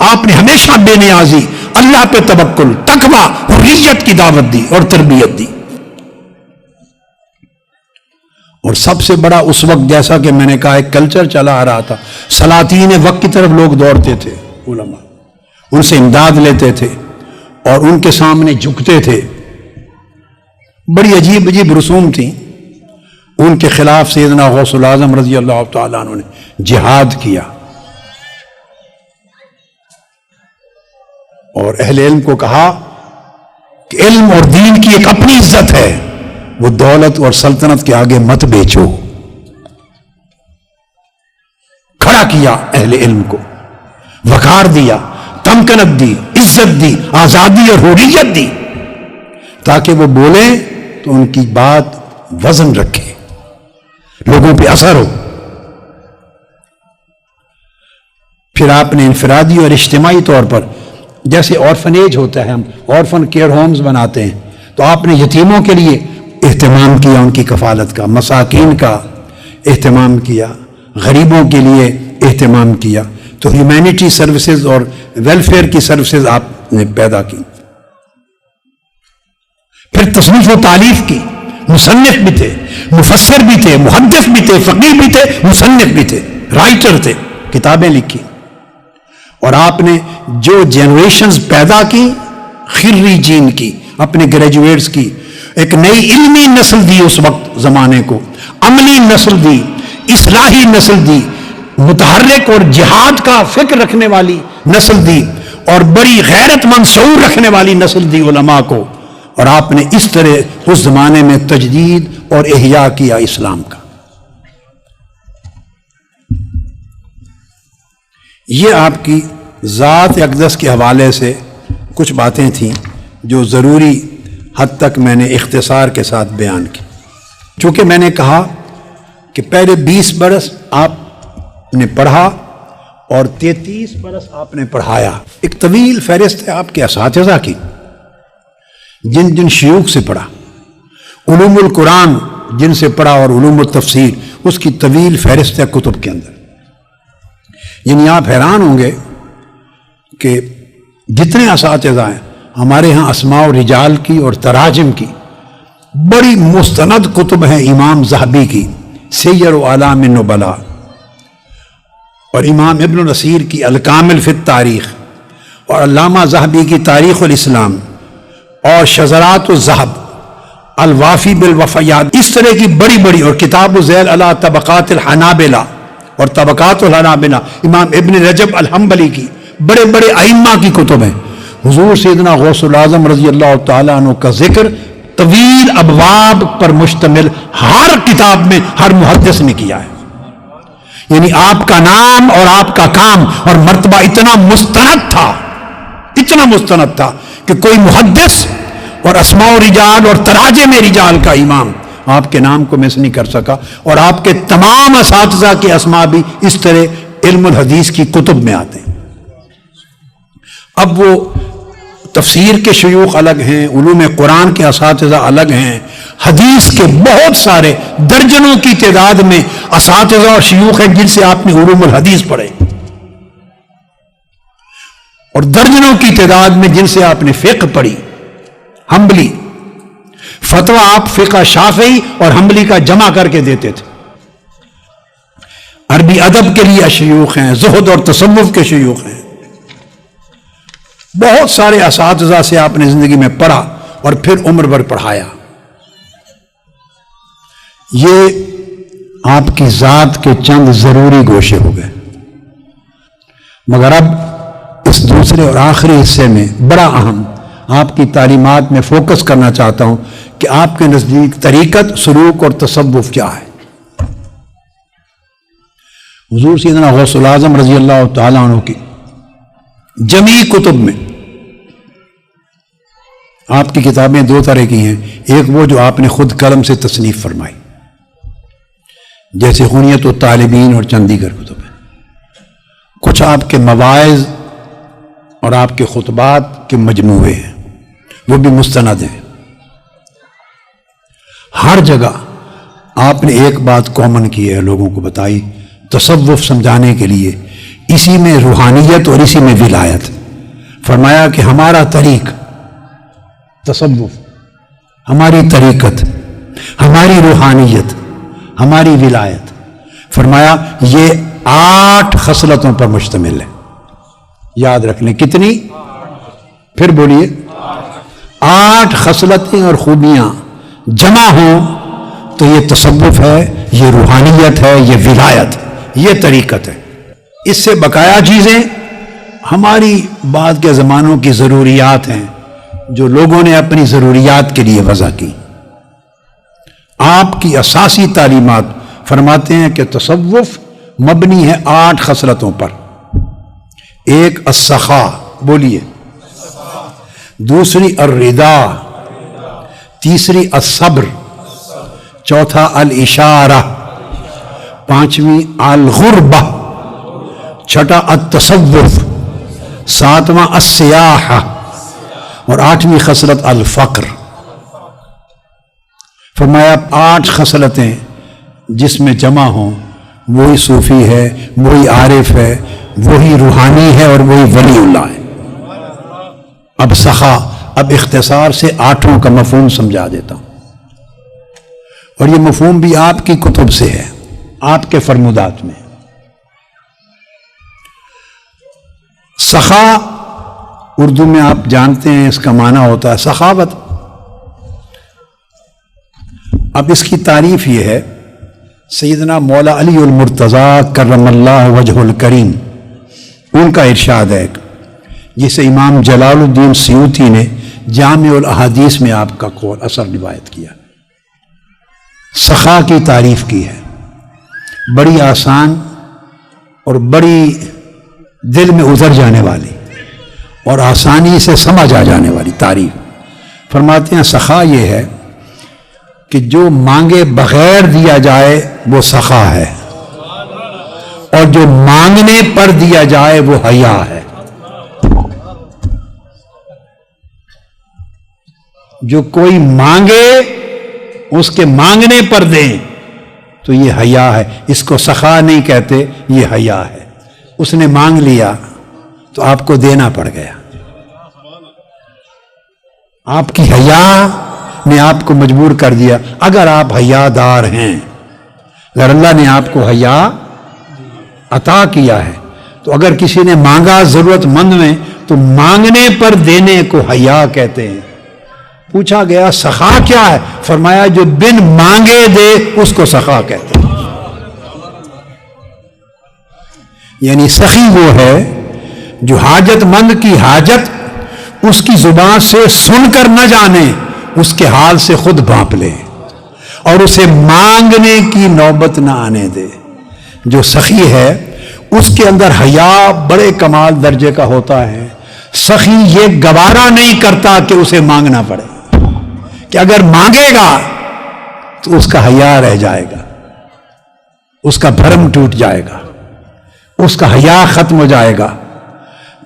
Speaker 1: آپ نے ہمیشہ بے نیازی، اللہ پہ توکل، تقوی، حریت کی دعوت دی اور تربیت دی۔ اور سب سے بڑا اس وقت، جیسا کہ میں نے کہا، ایک کلچر چلا آ رہا تھا، سلاطین وقت کی طرف لوگ دوڑتے تھے، علماء ان سے امداد لیتے تھے اور ان کے سامنے جھکتے تھے۔ بڑی عجیب عجیب رسوم تھیں، ان کے خلاف سیدنا غوث العظم رضی اللہ تعالیٰ عنہ نے جہاد کیا، اور اہل علم کو کہا کہ علم اور دین کی ایک اپنی عزت ہے، وہ دولت اور سلطنت کے آگے مت بیچو۔ کھڑا کیا اہل علم کو، وقار دیا، تمکنت دی، عزت دی، آزادی اور حریت دی، تاکہ وہ بولیں تو ان کی بات وزن رکھے، لوگوں پہ اثر ہو۔ پھر آپ نے انفرادی اور اجتماعی طور پر، جیسے آرفنیج ہوتا ہے، ہم آرفن کیئر ہومز بناتے ہیں، تو آپ نے یتیموں کے لیے اہتمام کیا، ان کی کفالت کا، مساکین کا اہتمام کیا، غریبوں کے لیے اہتمام کیا، تو ہیومینٹی سروسز اور ویلفیئر کی سروسز آپ نے پیدا کی۔ پھر تصنیف و تالیف کی، مصنف بھی تھے، مفسر بھی تھے، محدث بھی تھے، فقیہ بھی تھے، مصنف بھی تھے، رائٹر تھے، کتابیں لکھی۔ اور آپ نے جو جنریشنز پیدا کی، خريجین کی، اپنے گریجویٹس کی، ایک نئی علمی نسل دی اس وقت زمانے کو، عملی نسل دی، اصلاحی نسل دی، متحرک اور جہاد کا فکر رکھنے والی نسل دی، اور بڑی غیرت مند شعور رکھنے والی نسل دی علماء کو۔ اور آپ نے اس طرح اس زمانے میں تجدید اور احیاء کیا اسلام کا۔ یہ آپ کی ذات اقدس کے حوالے سے کچھ باتیں تھیں جو ضروری حد تک میں نے اختصار کے ساتھ بیان کی۔ چونکہ میں نے کہا کہ پہلے 20 برس آپ نے پڑھا اور 33 برس آپ نے پڑھایا، ایک طویل فہرست ہے آپ کے اساتذہ کی، جن جن شیوخ سے پڑھا، علوم القرآن جن سے پڑھا اور علوم التفسیر، اس کی طویل فہرست ہے کتب کے اندر۔ یعنی آپ حیران ہوں گے کہ جتنے اساتذہ ہیں ہمارے ہاں، اسماء و رجال کی اور تراجم کی بڑی مستند کتب ہیں، امام ذہبی کی سیر و اعلام النبلا، اور امام ابن الاسیر کی الکامل فی التاریخ، اور علامہ ذہبی کی تاریخ الاسلام، اور شذرات الذہب، الوافی بالوفیات، اس طرح کی بڑی بڑی، اور کتاب ذیل علی طبقات الحنابلہ اور طبقات الحنابلہ، امام ابن رجب الحنبلی کی بڑے بڑے ائمہ کی کتب ہیں۔ حضور سیدنا غوث الاعظم رضی اللہ تعالیٰ عنہ کا ذکر طویل ابواب پر مشتمل ہر کتاب میں ہر محدث نے کیا ہے، یعنی آپ کا نام اور آپ کا کام اور مرتبہ اتنا مستند تھا کہ کوئی محدث اور اسماء و رجال اور تراجم رجال کا امام آپ کے نام کو مس نہیں کر سکا، اور آپ کے تمام اساتذہ کے اسماء بھی اس طرح علم الحدیث کی کتب میں آتے ہیں۔ اب وہ تفسیر کے شیوخ الگ ہیں، علوم قرآن کے اساتذہ الگ ہیں، حدیث کے بہت سارے درجنوں کی تعداد میں اساتذہ اور شیوخ ہیں جن سے آپ نے علوم الحدیث پڑھے، اور درجنوں کی تعداد میں جن سے آپ نے فقہ پڑھی، حنبلی فتویٰ آپ فقہ شافعی اور حنبلی کا جمع کر کے دیتے تھے۔ عربی ادب کے لیے شیوخ ہیں، زہد اور تصوف کے شیوخ ہیں، بہت سارے اساتذہ سے آپ نے زندگی میں پڑھا اور پھر عمر بھر پڑھایا۔ یہ آپ کی ذات کے چند ضروری گوشے ہو گئے، مگر اب اس دوسرے اور آخری حصے میں بڑا اہم آپ کی تعلیمات میں فوکس کرنا چاہتا ہوں کہ آپ کے نزدیک طریقت، سلوک اور تصوف کیا ہے۔ حضور سیدنا غوث الاعظم رضی اللہ تعالیٰ عنہ کی جمیع کتب میں آپ کی کتابیں دو طرح کی ہیں، ایک وہ جو آپ نے خود قلم سے تصنیف فرمائی جیسے غنیت الطالبین اور چند دیگر کتب ہیں، کچھ آپ کے مواعظ اور آپ کے خطبات کے مجموعے ہیں، وہ بھی مستند ہیں۔ ہر جگہ آپ نے ایک بات کامن کی ہے، لوگوں کو بتائی، تصوف سمجھانے کے لیے اسی میں روحانیت اور اسی میں ولایت۔ فرمایا کہ ہمارا طریق تصوف، ہماری طریقت، ہماری روحانیت، ہماری ولایت، فرمایا یہ 8 خصلتوں پر مشتمل ہے۔ یاد رکھ لیں کتنی؟ پھر بولیے 8 خصلتیں اور خوبیاں جمع ہوں تو یہ تصوف ہے، یہ روحانیت ہے، یہ ولایت، یہ طریقت ہے۔ اس سے بقایا چیزیں ہماری بعد کے زمانوں کی ضروریات ہیں جو لوگوں نے اپنی ضروریات کے لیے وضع کی۔ آپ کی اساسی تعلیمات فرماتے ہیں کہ تصوف مبنی ہے 8 خصلتوں پر۔ ایک السخا، بولیے، دوسری الرضا، تیسری الصبر، چوتھا الاشارہ، پانچویں الغربہ، چھٹا التصوف، ساتواں السیاحہ، اور 8ویں خصلت الفقر۔ فرمایا 8 خصلتیں جس میں جمع ہوں وہی صوفی ہے، وہی عارف ہے، وہی روحانی ہے اور وہی ولی اللہ ہے۔ اب سخا، اب اختصار سے 8 کا مفہوم سمجھا دیتا ہوں، اور یہ مفہوم بھی آپ کی کتب سے ہے، آپ کے فرمودات میں۔ سخا اردو میں آپ جانتے ہیں اس کا معنی ہوتا ہے سخاوت۔ اب اس کی تعریف یہ ہے، سیدنا مولا علی المرتضیٰ کرم اللہ وجہ الکریم، ان کا ارشاد ہے جسے امام جلال الدین سیوطی نے جامع الاحادیث میں آپ کا قول اثر روایت کیا۔ سخا کی تعریف کی ہے، بڑی آسان اور بڑی دل میں اتر جانے والی اور آسانی سے سمجھ آ جانے والی تعریف۔ فرماتے ہیں سخا یہ ہے کہ جو مانگے بغیر دیا جائے وہ سخا ہے، اور جو مانگنے پر دیا جائے وہ حیا ہے۔ جو کوئی مانگے اس کے مانگنے پر دیں تو یہ حیا ہے، اس کو سخا نہیں کہتے، یہ حیا ہے۔ اس نے مانگ لیا تو آپ کو دینا پڑ گیا، آپ کی حیا نے آپ کو مجبور کر دیا۔ اگر آپ حیا دار ہیں، اگر اللہ نے آپ کو حیا عطا کیا ہے تو اگر کسی نے مانگا ضرورت مند میں تو مانگنے پر دینے کو حیا کہتے ہیں۔ پوچھا گیا سخا کیا ہے؟ فرمایا جو بن مانگے دے اس کو سخا کہتے ہیں۔ یعنی سخی وہ ہے جو حاجت مند کی حاجت اس کی زبان سے سن کر نہ جانے، اس کے حال سے خود بھانپ لے اور اسے مانگنے کی نوبت نہ آنے دے۔ جو سخی ہے اس کے اندر حیا بڑے کمال درجے کا ہوتا ہے۔ سخی یہ گوارا نہیں کرتا کہ اسے مانگنا پڑے، کہ اگر مانگے گا تو اس کا حیا رہ جائے گا، اس کا بھرم ٹوٹ جائے گا، اس کا حیا ختم ہو جائے گا۔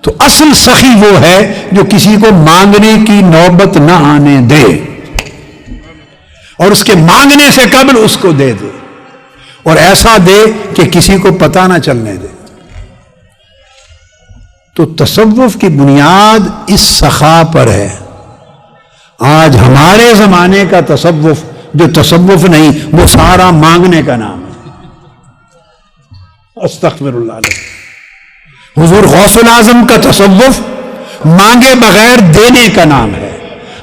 Speaker 1: تو اصل سخی وہ ہے جو کسی کو مانگنے کی نوبت نہ آنے دے اور اس کے مانگنے سے قبل اس کو دے دے، اور ایسا دے کہ کسی کو پتہ نہ چلنے دے۔ تو تصوف کی بنیاد اس سخا پر ہے۔ آج ہمارے زمانے کا تصوف جو تصوف نہیں، وہ سارا مانگنے کا نام ہے۔ استغفر اللہ علیہ۔ حضور غوث الاعظم کا تصوف مانگے بغیر دینے کا نام ہے۔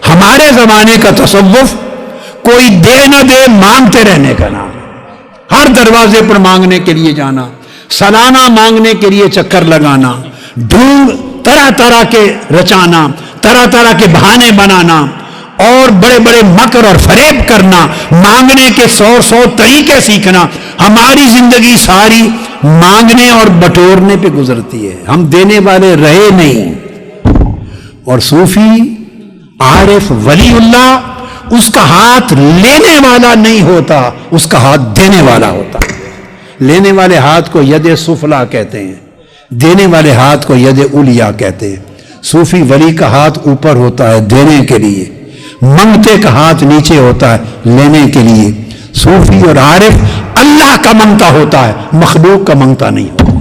Speaker 1: ہمارے زمانے کا تصوف کوئی دے نہ دے مانگتے رہنے کا نام ہے۔ ہر دروازے پر مانگنے کے لیے جانا، سالانہ مانگنے کے لیے چکر لگانا، ڈھونگ طرح طرح کے رچانا، طرح طرح کے بہانے بنانا اور بڑے بڑے مکر اور فریب کرنا، مانگنے کے 100 طریقے سیکھنا۔ ہماری زندگی ساری مانگنے اور بٹورنے پہ گزرتی ہے، ہم دینے والے رہے نہیں۔ اور صوفی عارف ولی اللہ اس کا ہاتھ لینے والا نہیں ہوتا، اس کا ہاتھ دینے والا ہوتا۔ لینے والے ہاتھ کو ید سفلا کہتے ہیں، دینے والے ہاتھ کو ید علیا کہتے ہیں۔ صوفی ولی کا ہاتھ اوپر ہوتا ہے دینے کے لیے، منگتے کا ہاتھ نیچے ہوتا ہے لینے کے لیے۔ صوفی اور عارف اللہ کا منگتا ہوتا ہے، مخلوق کا منگتا نہیں ہوتا۔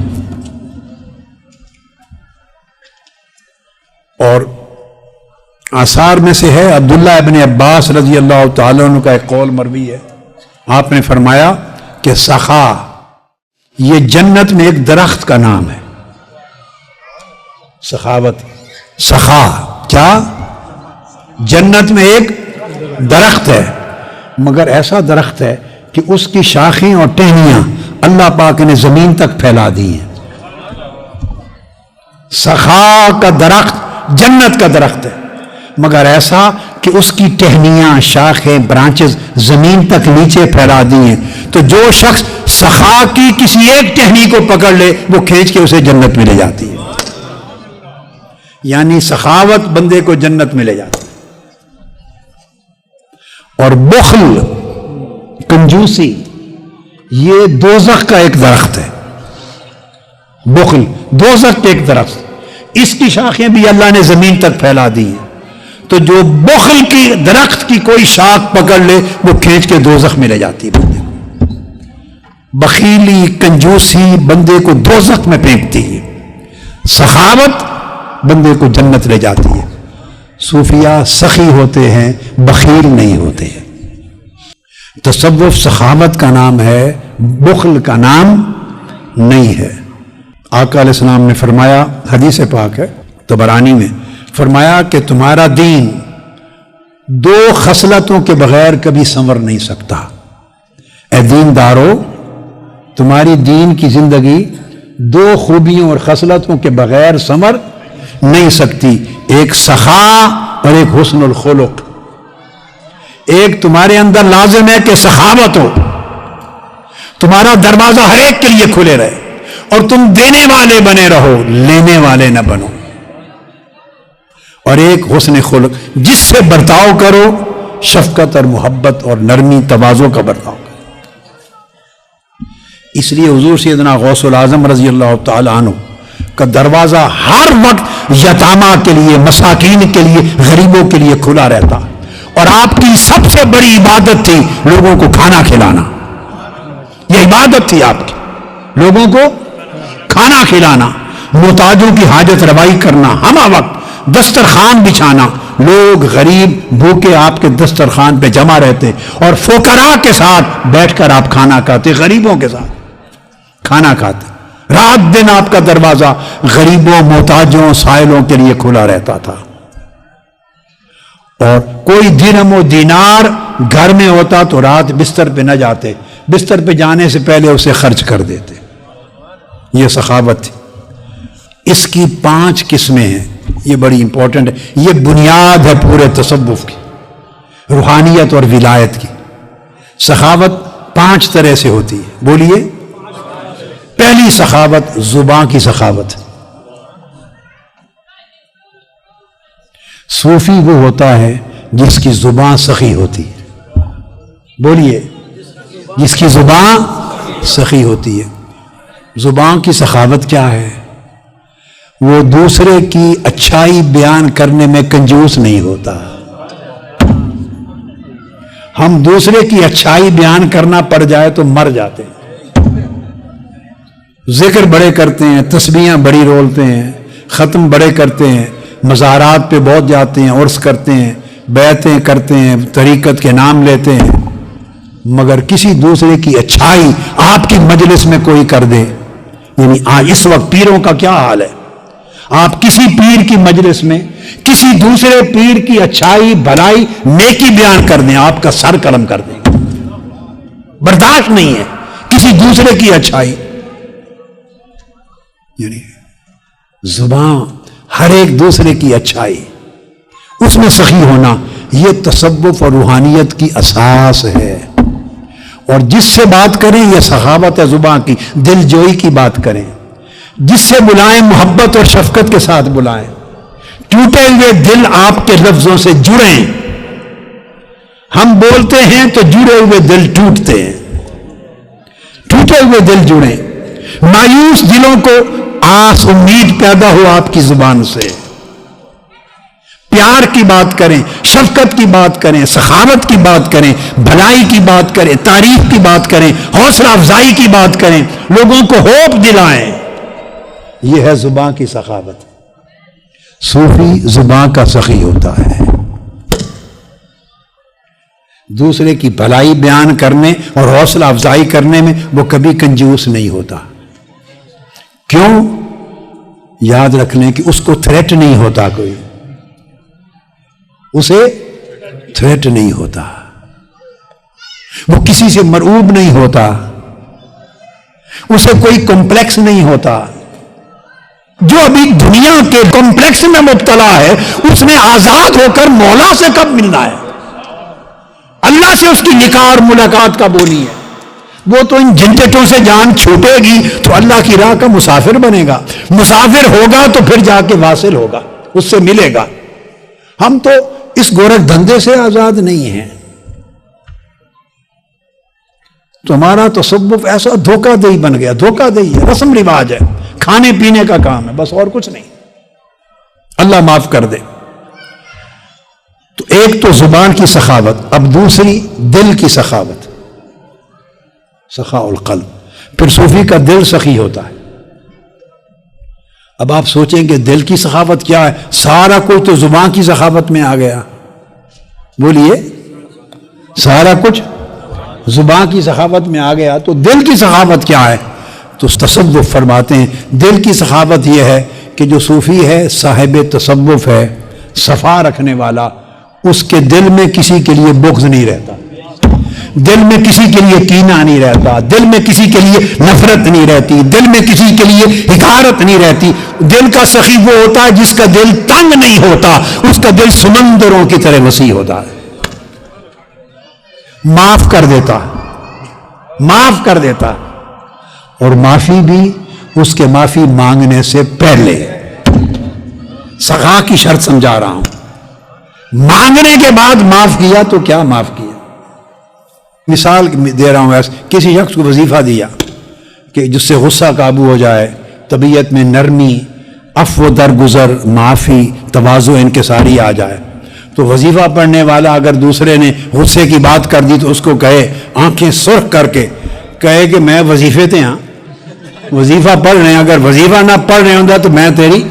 Speaker 1: اور آثار میں سے ہے عبداللہ ابن عباس رضی اللہ تعالیٰ عنہ کا ایک قول مروی ہے، آپ نے فرمایا کہ سخا یہ جنت میں ایک درخت کا نام ہے۔ سخاوت، سخا کیا؟ جنت میں ایک درخت ہے، مگر ایسا درخت ہے کہ اس کی شاخیں اور ٹہنیاں اللہ پاک نے زمین تک پھیلا دی ہیں۔ سخا کا درخت جنت کا درخت ہے، مگر ایسا کہ اس کی ٹہنیاں، شاخیں، برانچز زمین تک نیچے پھیلا دی ہیں۔ تو جو شخص سخا کی کسی ایک ٹہنی کو پکڑ لے وہ کھینچ کے اسے جنت میں لے جاتی ہے۔ یعنی سخاوت بندے کو جنت میں لے جاتی ہے۔ اور بخل، کنجوسی، یہ دوزخ کا ایک درخت ہے۔ بخل دوزخ کا ایک درخت، اس کی شاخیں بھی اللہ نے زمین تک پھیلا دی ہیں۔ تو جو بخل کی درخت کی کوئی شاخ پکڑ لے وہ کھینچ کے دوزخ میں لے جاتی ہے بندے کو۔ بخیلی، کنجوسی بندے کو دوزخ میں پھینکتی ہے، سخاوت بندے کو جنت لے جاتی ہے۔ صوفیاء سخی ہوتے ہیں، بخیل نہیں ہوتے ہیں۔ تصوف سخاوت کا نام ہے، بخل کا نام نہیں ہے۔ آقا علیہ السلام نے فرمایا، حدیث پاک ہے طبرانی میں، فرمایا کہ تمہارا دین 2 خصلتوں کے بغیر کبھی سنور نہیں سکتا۔ اے دیندارو، تمہاری دین کی زندگی 2 خوبیوں اور خصلتوں کے بغیر سنور نہیں سکتی، ایک سخا اور ایک حسن الخلق۔ ایک تمہارے اندر لازم ہے کہ سخاوت ہو، تمہارا دروازہ ہر ایک کے لیے کھلے رہے اور تم دینے والے بنے رہو، لینے والے نہ بنو۔ اور ایک حسن خلق، جس سے برتاؤ کرو شفقت اور محبت اور نرمی تواضع کا برتاؤ کرو۔ اس لیے حضور سیدنا غوث الاعظم رضی اللہ تعالی عنہ کا دروازہ ہر وقت یتامہ کے لیے، مساکین کے لیے، غریبوں کے لیے کھلا رہتا، اور آپ کی سب سے بڑی عبادت تھی لوگوں کو کھانا کھلانا۔ یہ عبادت تھی آپ کی، لوگوں کو کھانا کھلانا، محتاجوں کی حاجت روائی کرنا، ہمہ وقت دسترخوان بچھانا، لوگ غریب بھوکے آپ کے دسترخوان پہ جمع رہتے اور فقراء کے ساتھ بیٹھ کر آپ کھانا کھاتے، غریبوں کے ساتھ کھانا کھاتے، رات دن آپ کا دروازہ غریبوں، محتاجوں، سائلوں کے لیے کھلا رہتا تھا، اور کوئی درہم و دینار گھر میں ہوتا تو رات بستر پہ نہ جاتے، بستر پہ جانے سے پہلے اسے خرچ کر دیتے۔ یہ سخاوت تھی۔ اس کی 5 قسمیں ہیں، یہ بڑی امپورٹنٹ ہے، یہ بنیاد ہے پورے تصوف کی، روحانیت اور ولایت کی۔ سخاوت 5 طرح سے ہوتی ہے، بولیے۔ پہلی سخاوت زبان کی سخاوت۔ صوفی وہ ہوتا ہے جس کی زبان سخی ہوتی ہے، بولیے، جس کی زبان سخی ہوتی ہے۔ زبان کی سخاوت کیا ہے؟ وہ دوسرے کی اچھائی بیان کرنے میں کنجوس نہیں ہوتا۔ ہم دوسرے کی اچھائی بیان کرنا پڑ جائے تو مر جاتے ہیں، ذکر بڑے کرتے ہیں، تسبیحاں بڑی رولتے ہیں، ختم بڑے کرتے ہیں، مزارات پہ بہت جاتے ہیں، عرس کرتے ہیں، بیعتیں کرتے ہیں، طریقت کے نام لیتے ہیں، مگر کسی دوسرے کی اچھائی آپ کی مجلس میں کوئی کر دے، یعنی اس وقت پیروں کا کیا حال ہے، آپ کسی پیر کی مجلس میں کسی دوسرے پیر کی اچھائی، بھلائی، نیکی بیان کر دیں، آپ کا سر قلم کر دیں گے، برداشت نہیں ہے کسی دوسرے کی اچھائی۔ یعنی زبان ہر ایک دوسرے کی اچھائی، اس میں سخی ہونا، یہ تصوف اور روحانیت کی اساس ہے۔ اور جس سے بات کریں یہ سخاوت ہے زبان کی، دل جوئی کی بات کریں، جس سے بلائیں محبت اور شفقت کے ساتھ بلائیں، ٹوٹے ہوئے دل آپ کے لفظوں سے جڑیں، ہم بولتے ہیں تو جڑے ہوئے دل ٹوٹتے ہیں، ٹوٹے ہوئے دل جڑیں، مایوس دلوں کو آس امید پیدا ہو آپ کی زبان سے، پیار کی بات کریں، شفقت کی بات کریں، سخاوت کی بات کریں، بھلائی کی بات کریں، تعریف کی بات کریں، حوصلہ افزائی کی بات کریں، لوگوں کو ہوپ دلائیں، یہ ہے زبان کی سخاوت۔ صوفی زبان کا سخی ہوتا ہے، دوسرے کی بھلائی بیان کرنے اور حوصلہ افزائی کرنے میں وہ کبھی کنجوس نہیں ہوتا۔ کیوں؟ یاد رکھ لیں کہ اس کو تھریٹ نہیں ہوتا، کوئی اسے تھریٹ نہیں ہوتا، وہ کسی سے مرعوب نہیں ہوتا، اسے کوئی کمپلیکس نہیں ہوتا۔ جو ابھی دنیا کے کمپلیکس میں مبتلا ہے اس نے آزاد ہو کر مولا سے کب ملنا ہے؟ اللہ سے اس کی نکاح اور ملاقات کب ہونی ہے؟ وہ تو ان جھنجھٹوں سے جان چھوٹے گی تو اللہ کی راہ کا مسافر بنے گا، مسافر ہوگا تو پھر جا کے واصل ہوگا، اس سے ملے گا۔ ہم تو اس گورکھ دھندے سے آزاد نہیں ہیں، تمہارا تصوف ایسا دھوکہ دہی بن گیا، دھوکہ دہی ہے، رسم رواج ہے، کھانے پینے کا کام ہے، بس اور کچھ نہیں، اللہ معاف کر دے۔ تو ایک تو زبان کی سخاوت، اب دوسری دل کی سخاوت، سخاء القلب۔ پھر صوفی کا دل سخی ہوتا ہے۔ اب آپ سوچیں کہ دل کی سخاوت کیا ہے؟ سارا کچھ تو زبان کی سخاوت میں آ گیا، بولیے، سارا کچھ زبان کی سخاوت میں آ گیا، تو دل کی سخاوت کیا ہے؟ تو تصوف فرماتے ہیں دل کی سخاوت یہ ہے کہ جو صوفی ہے، صاحب تصوف ہے، صفا رکھنے والا، اس کے دل میں کسی کے لیے بغض نہیں رہتا، دل میں کسی کے لیے کینہ نہیں رہتا، دل میں کسی کے لیے نفرت نہیں رہتی، دل میں کسی کے لیے حقارت نہیں رہتی۔ دل کا سخی وہ ہوتا ہے جس کا دل تنگ نہیں ہوتا، اس کا دل سمندروں کی طرح وسیع ہوتا ہے، معاف کر دیتا، معاف کر دیتا، اور معافی بھی اس کے معافی مانگنے سے پہلے۔ سخا کی شرط سمجھا رہا ہوں، مانگنے کے بعد معاف کیا تو کیا معاف کیا؟ مثال دے رہا ہوں، ایسے کسی شخص کو وظیفہ دیا کہ جس سے غصہ قابو ہو جائے، طبیعت میں نرمی، عفو درگزر، معافی، تواضع، انکساری آ جائے، تو وظیفہ پڑھنے والا اگر دوسرے نے غصے کی بات کر دی تو اس کو کہے، آنکھیں سرخ کر کے کہے کہ میں وظیفے تھے، ہاں وظیفہ پڑھ رہے ہیں، اگر وظیفہ نہ پڑھ رہے ہوں تو میں تیری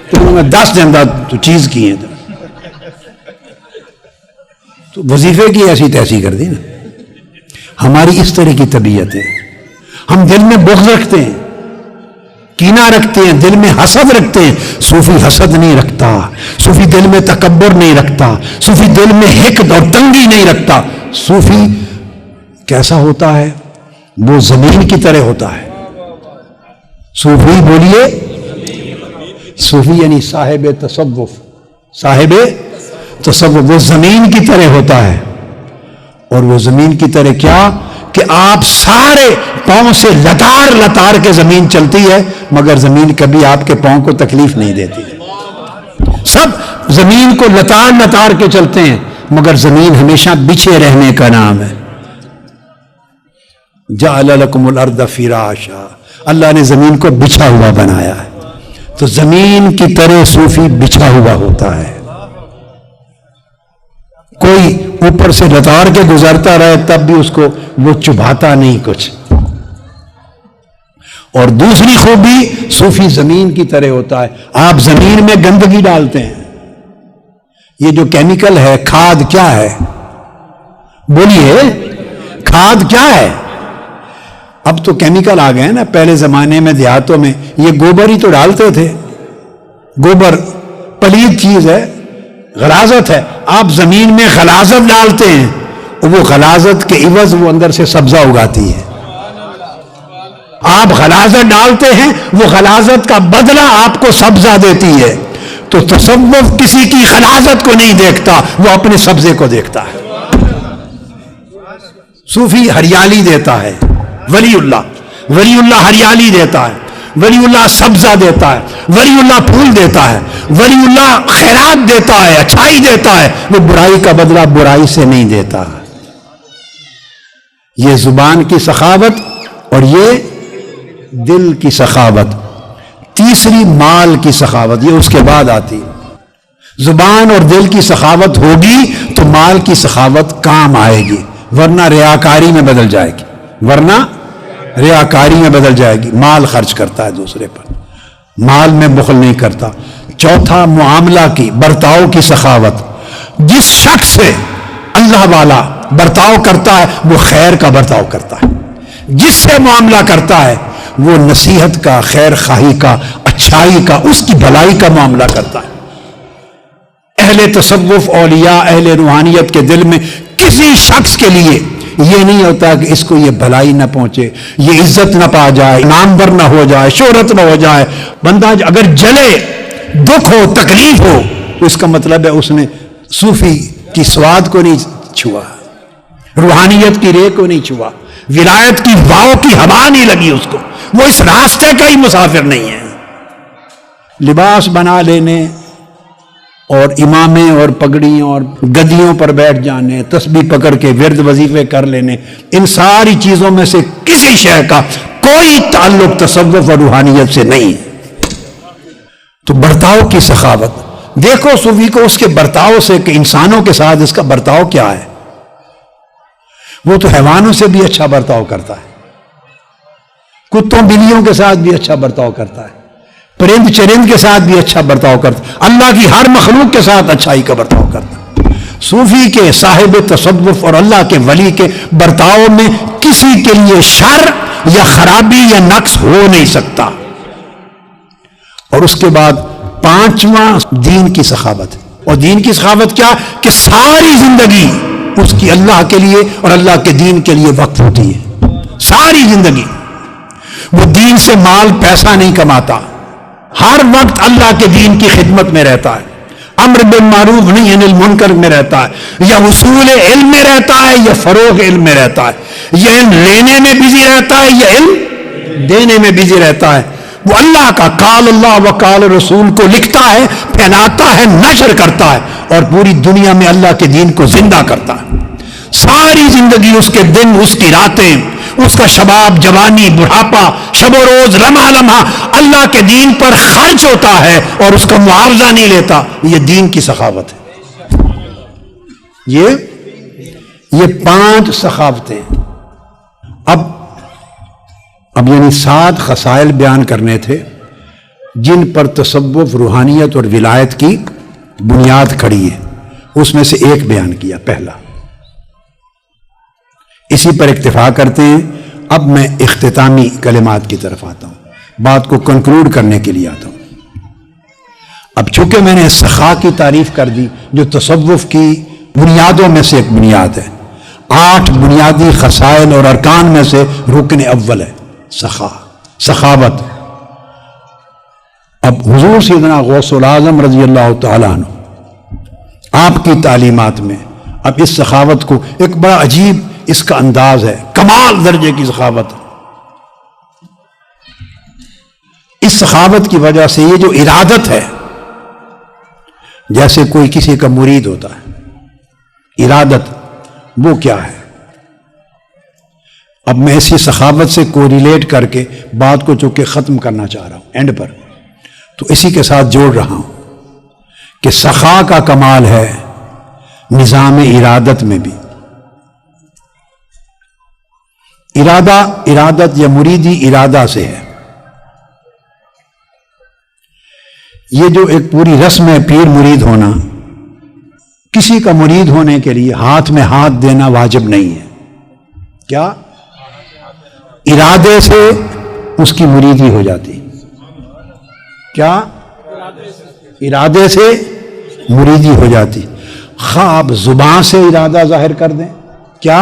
Speaker 1: تو میں 10 دینا تو چیز کی ہے تو وظیفے کی ایسی تیسی کر دی نا. ہماری اس طرح کی طبیعت ہے. ہم دل میں بغض رکھتے ہیں, کینہ رکھتے ہیں, دل میں حسد رکھتے ہیں. صوفی حسد نہیں رکھتا, صوفی دل میں تکبر نہیں رکھتا, صوفی دل میں حقد اور تنگی نہیں رکھتا. صوفی کیسا ہوتا ہے؟ وہ زمین کی طرح ہوتا ہے. صوفی بولیے, صوفی یعنی صاحب تصوف, صاحب تصوف. وہ زمین کی طرح ہوتا ہے. اور وہ زمین کی طرح کیا کہ آپ سارے پاؤں سے لتار لتار کے زمین چلتی ہے, مگر زمین کبھی آپ کے پاؤں کو تکلیف نہیں دیتی. سب زمین کو لتار لتار کے چلتے ہیں, مگر زمین ہمیشہ بچھے رہنے کا نام ہے. جعل لکم الارض فراشا, اللہ نے زمین کو بچھا ہوا بنایا ہے. تو زمین کی طرح صوفی بچھا ہوا ہوتا ہے. کوئی اوپر سے لتار کے گزرتا رہے تب بھی اس کو وہ چبھاتا نہیں کچھ. اور دوسری خوبی, صوفی زمین کی طرح ہوتا ہے. آپ زمین میں گندگی ڈالتے ہیں, یہ جو کیمیکل ہے, کھاد کیا ہے؟ بولیے, کھاد کیا ہے؟ اب تو کیمیکل آ گئے نا. پہلے زمانے میں دیہاتوں میں یہ گوبر ہی تو ڈالتے تھے. گوبر پلید چیز ہے, غلاظت ہے. آپ زمین میں غلاظت ڈالتے ہیں, وہ غلاظت کے عوض وہ اندر سے سبزہ اگاتی ہے. آپ غلاظت ڈالتے ہیں, وہ غلاظت کا بدلہ آپ کو سبزہ دیتی ہے. تو تصوف کسی کی غلاظت کو نہیں دیکھتا, وہ اپنے سبزے کو دیکھتا ہے. صوفی ہریالی دیتا ہے. ولی اللہ ہریالی دیتا ہے. ولی اللہ سبزہ دیتا ہے. ولی اللہ پھول دیتا ہے. ولی اللہ خیرات دیتا ہے, اچھائی دیتا ہے. وہ برائی کا بدلہ برائی سے نہیں دیتا. یہ زبان کی سخاوت اور یہ دل کی سخاوت. تیسری مال کی سخاوت, یہ اس کے بعد آتی. زبان اور دل کی سخاوت ہوگی تو مال کی سخاوت کام آئے گی, ورنہ ریاکاری میں بدل جائے گی. مال خرچ کرتا ہے دوسرے پر, مال میں بخل نہیں کرتا. چوتھا, معاملہ کی, برتاؤ کی سخاوت. جس شخص سے اللہ والا برتاؤ کرتا ہے وہ خیر کا برتاؤ کرتا ہے. جس سے معاملہ کرتا ہے وہ نصیحت کا, خیر خواہی کا, اچھائی کا, اس کی بھلائی کا معاملہ کرتا ہے. اہل تصوف, اولیاء, اہل روحانیت کے دل میں کسی شخص کے لیے یہ نہیں ہوتا کہ اس کو یہ بھلائی نہ پہنچے, یہ عزت نہ پا جائے, نامور نہ ہو جائے, شہرت نہ ہو جائے. بندہ اگر جلے, دکھ ہو, تکلیف ہو, تو اس کا مطلب ہے اس نے صوفی کی سواد کو نہیں چھوا, روحانیت کی رے کو نہیں چھوا, ولایت کی واؤ کی ہوا نہیں لگی اس کو, وہ اس راستے کا ہی مسافر نہیں ہے. لباس بنا لینے اور امامیں اور پگڑیوں اور گدیوں پر بیٹھ جانے, تسبیح پکڑ کے ورد وظیفے کر لینے, ان ساری چیزوں میں سے کسی شے کا کوئی تعلق تصوف اور روحانیت سے نہیں. تو برتاؤ کی سخاوت دیکھو صوفی کو اس کے برتاؤ سے کہ انسانوں کے ساتھ اس کا برتاؤ کیا ہے. وہ تو حیوانوں سے بھی اچھا برتاؤ کرتا ہے, کتوں بلیوں کے ساتھ بھی اچھا برتاؤ کرتا ہے, پرند چرند کے ساتھ بھی اچھا برتاؤ کرتا ہے, اللہ کی ہر مخلوق کے ساتھ اچھائی کا برتاؤ کرتا ہے. صوفی کے, صاحب تصوف اور اللہ کے ولی کے برتاؤ میں کسی کے لیے شر یا خرابی یا نقص ہو نہیں سکتا. اور اس کے بعد پانچواں, دین کی سخاوت. اور دین کی سخاوت کیا کہ ساری زندگی اس کی اللہ کے لیے اور اللہ کے دین کے لیے وقف ہوتی ہے. ساری زندگی وہ دین سے مال پیسہ نہیں کماتا, ہر وقت اللہ کے دین کی خدمت میں رہتا ہے, امر بالمعروف نہی عن المنکر میں رہتا ہے, یا حصول علم میں رہتا ہے یا فروغ علم میں رہتا ہے, یا علم لینے میں بزی رہتا ہے یا علم دینے میں بزی رہتا ہے. وہ اللہ کا قال اللہ و قال رسول کو لکھتا ہے, پھیلاتا ہے, نشر کرتا ہے, اور پوری دنیا میں اللہ کے دین کو زندہ کرتا ہے. ساری زندگی اس کے دن, اس کی راتیں, اس کا شباب, جوانی, بڑھاپا, شب و روز, لمحہ لمحہ اللہ کے دین پر خرچ ہوتا ہے اور اس کا معاوضہ نہیں لیتا. یہ دین کی سخاوت ہے. یہ 5 سخاوتیں. اب یعنی 7 خصائل بیان کرنے تھے, جن پر تصوف، روحانیت اور ولایت کی بنیاد کھڑی ہے، اس میں سے ایک بیان کیا، پہلا۔ اسی پر اکتفا کرتے ہیں۔ اب میں اختتامی کلمات کی طرف آتا ہوں، بات کو کنکلوڈ کرنے کے لیے آتا ہوں۔ اب چونکہ میں نے سخا کی تعریف کر دی، جو تصوف کی بنیادوں میں سے ایک بنیاد ہے، 8 بنیادی خصائل اور ارکان میں سے رکن اول ہے سخاوت۔ اب حضور سیدنا غوث العظم رضی اللہ تعالیٰ عنہ آپ کی تعلیمات میں اب اس سخاوت کو، ایک بڑا عجیب اس کا انداز ہے، کمال درجے کی سخاوت۔ اس سخاوت کی وجہ سے یہ جو ارادت ہے، جیسے کوئی کسی کا مرید ہوتا ہے، ارادت وہ کیا ہے؟ اب میں اسی سخاوت سے کوریلیٹ کر کے بات کو چونکہ ختم کرنا چاہ رہا ہوں اینڈ پر، تو اسی کے ساتھ جوڑ رہا ہوں کہ سخا کا کمال ہے نظام ارادت میں بھی۔ ارادت یا مریدی ارادہ سے ہے۔ یہ جو ایک پوری رسم ہے پیر مرید ہونا، کسی کا مرید ہونے کے لیے ہاتھ میں ہاتھ دینا واجب نہیں ہے۔ کیا؟ ارادے سے اس کی مریدی ہو جاتی۔ کیا؟ ارادے سے مریدی ہو جاتی۔ خواہ آپ زبان سے ارادہ ظاہر کر دیں، کیا؟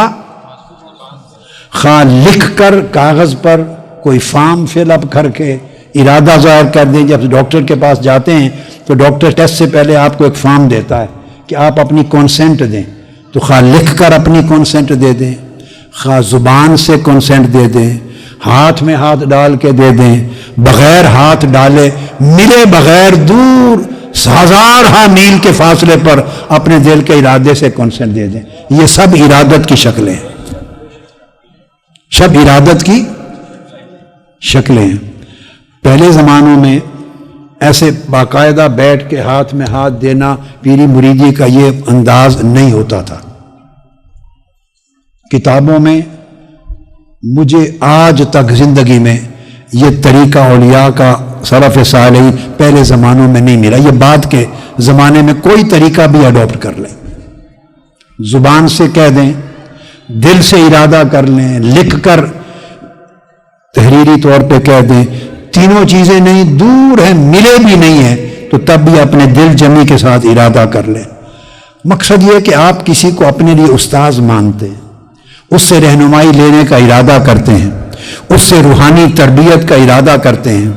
Speaker 1: خواہ لکھ کر کاغذ پر کوئی فارم فل اپ کر کے ارادہ ظاہر کر دیں۔ جب ڈاکٹر کے پاس جاتے ہیں تو ڈاکٹر ٹیسٹ سے پہلے آپ کو ایک فارم دیتا ہے کہ آپ اپنی کانسینٹ دیں، تو خواہ لکھ کر اپنی کانسینٹ دے دیں، خواہ زبان سے کانسینٹ دے دیں، ہاتھ میں ہاتھ ڈال کے دے دیں، بغیر ہاتھ ڈالے، ملے بغیر دور 1000 میل کے فاصلے پر اپنے دل کے ارادے سے کانسینٹ دے دیں۔ یہ سب ارادت کی شکلیں ہیں، سب ارادت کی شکلیں ہیں۔ پہلے زمانوں میں ایسے باقاعدہ بیٹھ کے ہاتھ میں ہاتھ دینا پیری مریدی کا یہ انداز نہیں ہوتا تھا۔ کتابوں میں مجھے آج تک زندگی میں یہ طریقہ اولیاء کا سلف صالحین پہلے زمانوں میں نہیں ملا۔ یہ بعد کے زمانے میں کوئی طریقہ بھی اڈاپٹ کر لیں، زبان سے کہہ دیں، دل سے ارادہ کر لیں، لکھ کر تحریری طور پہ کہہ دیں، تینوں چیزیں نہیں، دور ہیں، ملے بھی نہیں ہیں، تو تب بھی اپنے دل جمی کے ساتھ ارادہ کر لیں۔ مقصد یہ کہ آپ کسی کو اپنے لیے استاذ مانتے ہیں، اس سے رہنمائی لینے کا ارادہ کرتے ہیں، اس سے روحانی تربیت کا ارادہ کرتے ہیں،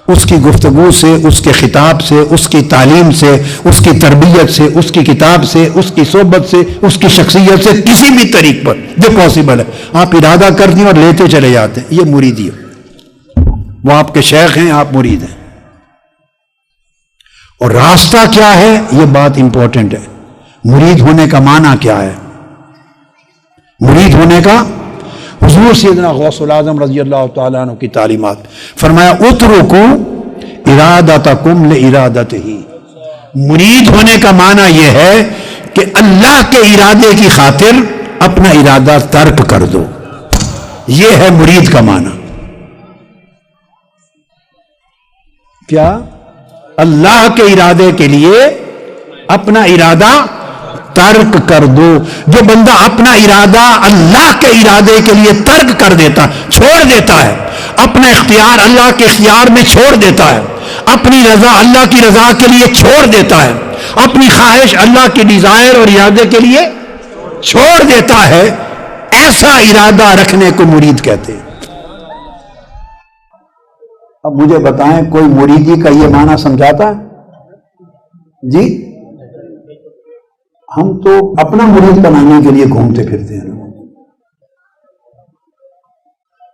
Speaker 1: اس کی گفتگو سے، اس کے خطاب سے، اس کی تعلیم سے، اس کی تربیت سے، اس کی کتاب سے، اس کی صحبت سے، اس کی شخصیت سے، کسی بھی طریق پر جو پاسبل ہے آپ ارادہ کر دیں اور لیتے چلے جاتے ہیں۔ یہ مریدی ہے۔ وہ آپ کے شیخ ہیں، آپ مرید ہیں۔ اور راستہ کیا ہے، یہ بات امپورٹنٹ ہے۔ مرید ہونے کا معنی کیا ہے؟ مرید ہونے کا، حضور سیدنا غوث العظم رضی اللہ تعالیٰ عنہ کی تعلیمات، فرمایا اترکوا ارادتکم لارادتہ۔ مرید ہونے کا معنی یہ ہے کہ اللہ کے ارادے کی خاطر اپنا ارادہ ترک کر دو۔ یہ ہے مرید کا معنی۔ کیا؟ اللہ کے ارادے کے لیے اپنا ارادہ ترک کر دو۔ جو بندہ اپنا ارادہ اللہ کے ارادے کے لیے ترک کر دیتا، چھوڑ دیتا ہے، اپنا اختیار اللہ کے اختیار میں چھوڑ دیتا ہے، اپنی رضا اللہ کی رضا کے لیے چھوڑ دیتا ہے، اپنی خواہش اللہ کی ڈیزائر اور ارادے کے لیے چھوڑ دیتا ہے، ایسا ارادہ رکھنے کو مرید کہتے ہیں۔ اب مجھے بتائیں کوئی مریدی کا یہ معنی سمجھاتا ہے؟ جی ہم تو اپنا مرید بنانے کے لیے گھومتے پھرتے ہیں۔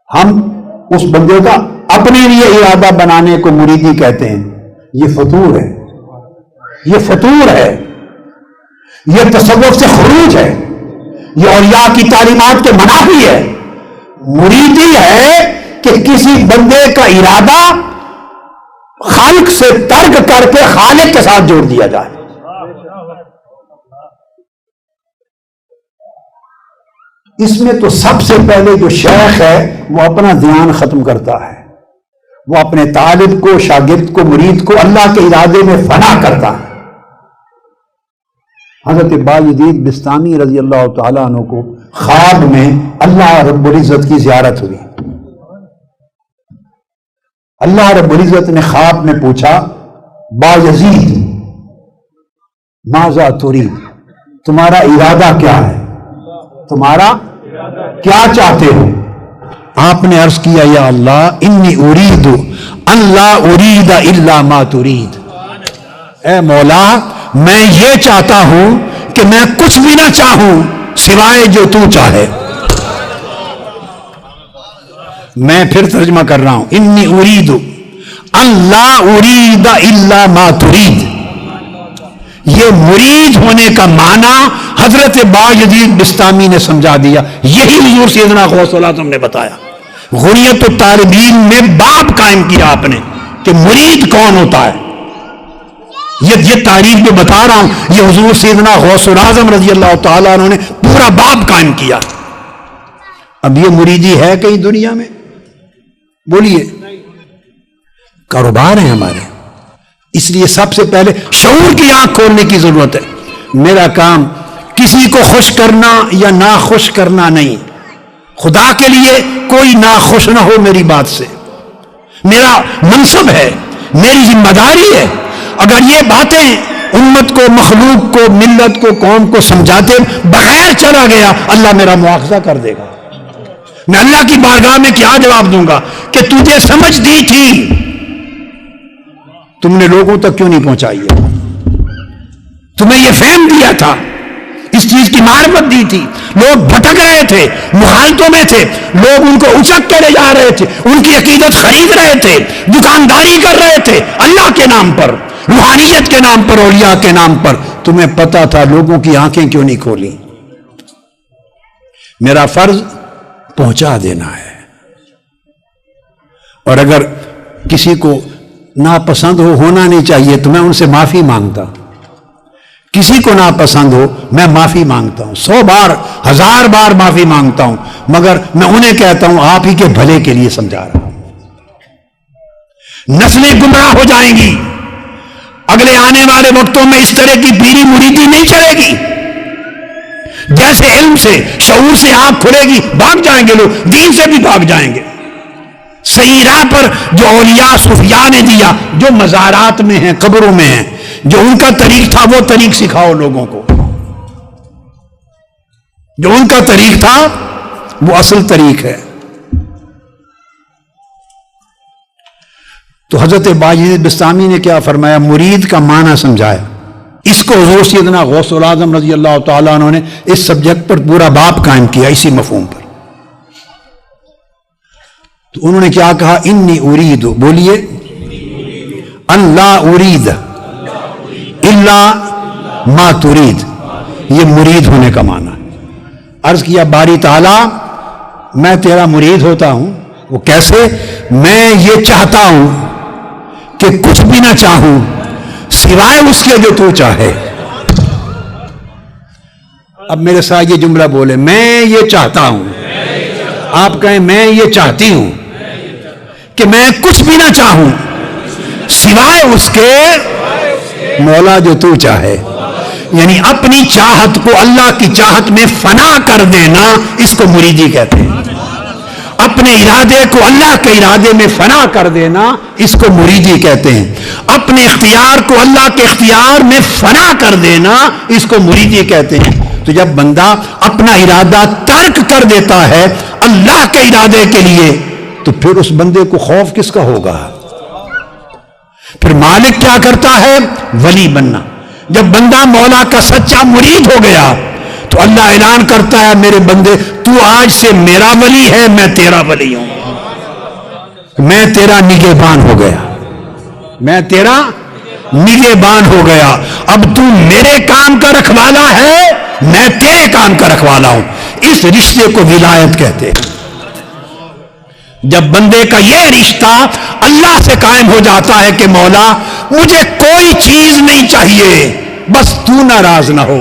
Speaker 1: ہم اس بندے کا اپنے لیے ارادہ بنانے کو مریدی کہتے ہیں۔ یہ فطور ہے، یہ فطور ہے، یہ تصوف سے خروج ہے، یہ اولیاء کی تعلیمات کے منافی ہے۔ مریدی ہے کہ کسی بندے کا ارادہ خالق سے ترک کر کے خالق کے ساتھ جوڑ دیا جائے۔ اس میں تو سب سے پہلے جو شیخ ہے وہ اپنا دھیان ختم کرتا ہے، وہ اپنے طالب کو، شاگرد کو، مرید کو اللہ کے ارادے میں فنا کرتا ہے۔ حضرت بایزید بستامی رضی اللہ تعالیٰ عنہ کو خواب میں اللہ رب العزت کی زیارت ہوئی۔ اللہ رب العزت نے خواب میں پوچھا، بایزید ماذا ترید، تمہارا ارادہ کیا ہے، تمہارا کیا چاہتے ہو؟ آپ نے عرض کیا، یا اللہ انی ارید ان لا ارید الا ما ترید، اے مولا میں یہ چاہتا ہوں کہ میں کچھ بھی نہ چاہوں سوائے جو تو چاہے۔ میں پھر ترجمہ کر رہا ہوں، انی ارید ان لا ارید الا ما ترید۔ یہ مرید ہونے کا معنی حضرت بایزید بستامی نے سمجھا دیا، یہی حضور سیدنا غوث الاعظم نے بتایا۔ غنیت الطالبین میں باب قائم کیا آپ نے کہ مرید کون ہوتا ہے۔ یہ تعریف جو بتا رہا ہوں یہ حضور سیدنا غوث الاعظم رضی اللہ تعالیٰ عنہ نے پورا باب قائم کیا۔ اب یہ مریدی ہے کہیں دنیا میں؟ بولیے، کاروبار ہیں ہمارے، اس لیے سب سے پہلے شعور کی آنکھ کھولنے کی ضرورت ہے۔ میرا کام کسی کو خوش کرنا یا ناخوش کرنا نہیں، خدا کے لیے کوئی ناخوش نہ ہو میری بات سے، میرا منصب ہے، میری ذمہ داری ہے۔ اگر یہ باتیں امت کو، مخلوق کو، ملت کو، قوم کو سمجھاتے بغیر چلا گیا، اللہ میرا مواخذہ کر دے گا۔ میں اللہ کی بارگاہ میں کیا جواب دوں گا کہ تجھے سمجھ دی تھی، تم نے لوگوں تک کیوں نہیں پہنچائی ہے؟ تمہیں یہ فہم دیا تھا، اس چیز کی معرفت دی تھی، لوگ بھٹک رہے تھے، مخالطوں میں تھے، لوگ ان کو اچک کے لے جا رہے تھے، ان کی عقیدت خرید رہے تھے، دکانداری کر رہے تھے اللہ کے نام پر، روحانیت کے نام پر، اولیاء کے نام پر۔ تمہیں پتا تھا، لوگوں کی آنکھیں کیوں نہیں کھولی؟ میرا فرض پہنچا دینا ہے، اور اگر کسی کو ناپسند ہونا نہیں چاہیے تو میں ان سے معافی مانگتا، کسی کو ناپسند ہو میں معافی مانگتا ہوں، 100 بار 1000 بار معافی مانگتا ہوں، مگر میں انہیں کہتا ہوں آپ ہی کے بھلے کے لیے سمجھا رہا ہوں۔ نسلیں گمراہ ہو جائیں گی، اگلے آنے والے وقتوں میں اس طرح کی پیری مریدی نہیں چلے گی۔ جیسے علم سے، شعور سے آنکھ کھلے گی، بھاگ جائیں گے لوگ، دین سے بھی بھاگ جائیں گے۔ صحیح راہ پر جو اولیاء صوفیاء نے دیا، جو مزارات میں ہیں، قبروں میں ہیں، جو ان کا طریق تھا وہ طریق سکھاؤ لوگوں کو، جو ان کا طریق تھا وہ اصل طریق ہے۔ تو حضرت بایزید بستامی نے کیا فرمایا؟ مرید کا معنی سمجھایا۔ اس کو حضور سیدنا غوث الاعظم رضی اللہ تعالیٰ عنہ نے اس سبجیکٹ پر پورا باب قائم کیا، اسی مفہوم پر۔ تو انہوں نے کیا کہا؟ انی ارید، بولیے، ان لا ارید الا ما ترید، یہ مرید ہونے کا معنی ہے۔ عرض کیا باری تعالیٰ میں تیرا مرید ہوتا ہوں، وہ کیسے؟ میں یہ چاہتا ہوں کہ کچھ بھی نہ چاہوں سوائے اس کے جو تو چاہے۔ اب میرے ساتھ یہ جملہ بولے، میں یہ چاہتا ہوں، آپ کہیں میں یہ چاہتی ہوں کہ میں کچھ بھی نہ چاہوں سوائے اس کے مولا جو تو چاہے۔ یعنی اپنی چاہت کو اللہ کی چاہت میں فنا کر دینا، اس کو مریدی کہتے ہیں۔ اپنے ارادے کو اللہ کے ارادے میں فنا کر دینا، اس کو مریدی کہتے ہیں۔ اپنے اختیار کو اللہ کے اختیار میں فنا کر دینا، اس کو مریدی کہتے ہیں۔ تو جب بندہ اپنا ارادہ ترک کر دیتا ہے اللہ کے ارادے کے لیے، تو پھر اس بندے کو خوف کس کا ہوگا؟ پھر مالک کیا کرتا ہے؟ ولی بننا۔ جب بندہ مولا کا سچا مرید ہو گیا تو اللہ اعلان کرتا ہے میرے بندے تو آج سے میرا ولی ہے، میں تیرا ولی ہوں، میں تیرا نگہبان ہو گیا، میں تیرا نگہبان ہو گیا، اب تو میرے کام کا رکھوالا ہے، میں تیرے کام کا رکھوالا ہوں۔ اس رشتے کو ولایت کہتے ہیں۔ جب بندے کا یہ رشتہ اللہ سے قائم ہو جاتا ہے کہ مولا مجھے کوئی چیز نہیں چاہیے، بس تو ناراض نہ ہو،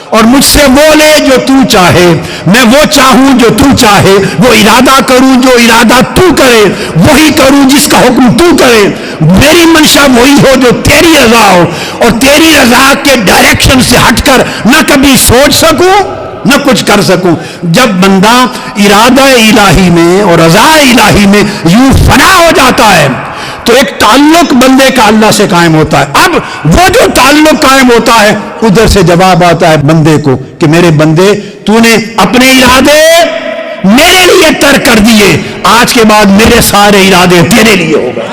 Speaker 1: اور مجھ سے وہ لے جو تو چاہے، میں وہ چاہوں جو تو چاہے، وہ ارادہ کروں جو ارادہ تو کرے، وہی کروں جس کا حکم تو کرے، میری منشا وہی ہو جو تیری رضا ہو، اور تیری رضا کے ڈائریکشن سے ہٹ کر نہ کبھی سوچ سکوں نہ کچھ کر سکوں۔ جب بندہ ارادہ الہی میں اور رضا الہی میں یوں فنا ہو جاتا ہے تو ایک تعلق بندے کا اللہ سے قائم ہوتا ہے۔ اب وہ جو تعلق قائم ہوتا ہے ادھر سے جواب آتا ہے بندے کو کہ میرے بندے تو نے اپنے ارادے میرے لیے ترک کر دیے، آج کے بعد میرے سارے ارادے تیرے لیے ہو گئے۔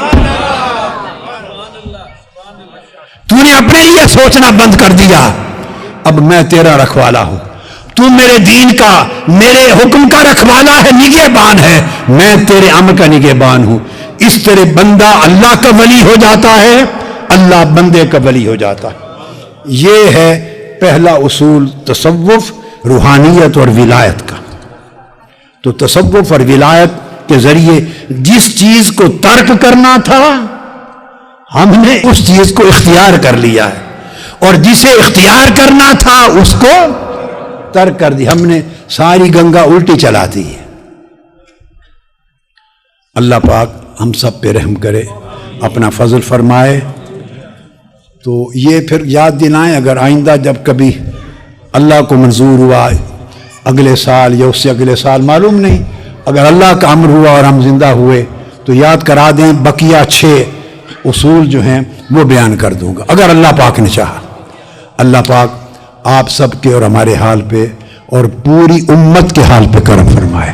Speaker 1: تو نے اپنے لیے سوچنا بند کر دیا، اب میں تیرا رکھوالا ہوں، تو میرے دین کا میرے حکم کا رکھوالا ہے، نگہبان ہے، میں تیرے امر کا نگہبان ہوں۔ اس طرح بندہ اللہ کا ولی ہو جاتا ہے، اللہ بندے کا ولی ہو جاتا ہے۔ یہ ہے پہلا اصول تصوف، روحانیت اور ولایت کا۔ تو تصوف اور ولایت کے ذریعے جس چیز کو ترک کرنا تھا ہم نے اس چیز کو اختیار کر لیا ہے، اور جسے اختیار کرنا تھا اس کو ترک کر دی۔ ہم نے ساری گنگا الٹی چلا دی ہے۔ اللہ پاک ہم سب پہ رحم کرے، اپنا فضل فرمائے۔ تو یہ پھر یاد دلائیں، اگر آئندہ جب کبھی اللہ کو منظور ہوا اگلے سال یا اس سے اگلے سال معلوم نہیں، اگر اللہ کا امر ہوا اور ہم زندہ ہوئے تو یاد کرا دیں، بقیہ 6 اصول جو ہیں وہ بیان کر دوں گا اگر اللہ پاک نے چاہا۔ اللہ پاک آپ سب کے اور ہمارے حال پہ اور پوری امت کے حال پہ کرم فرمائے۔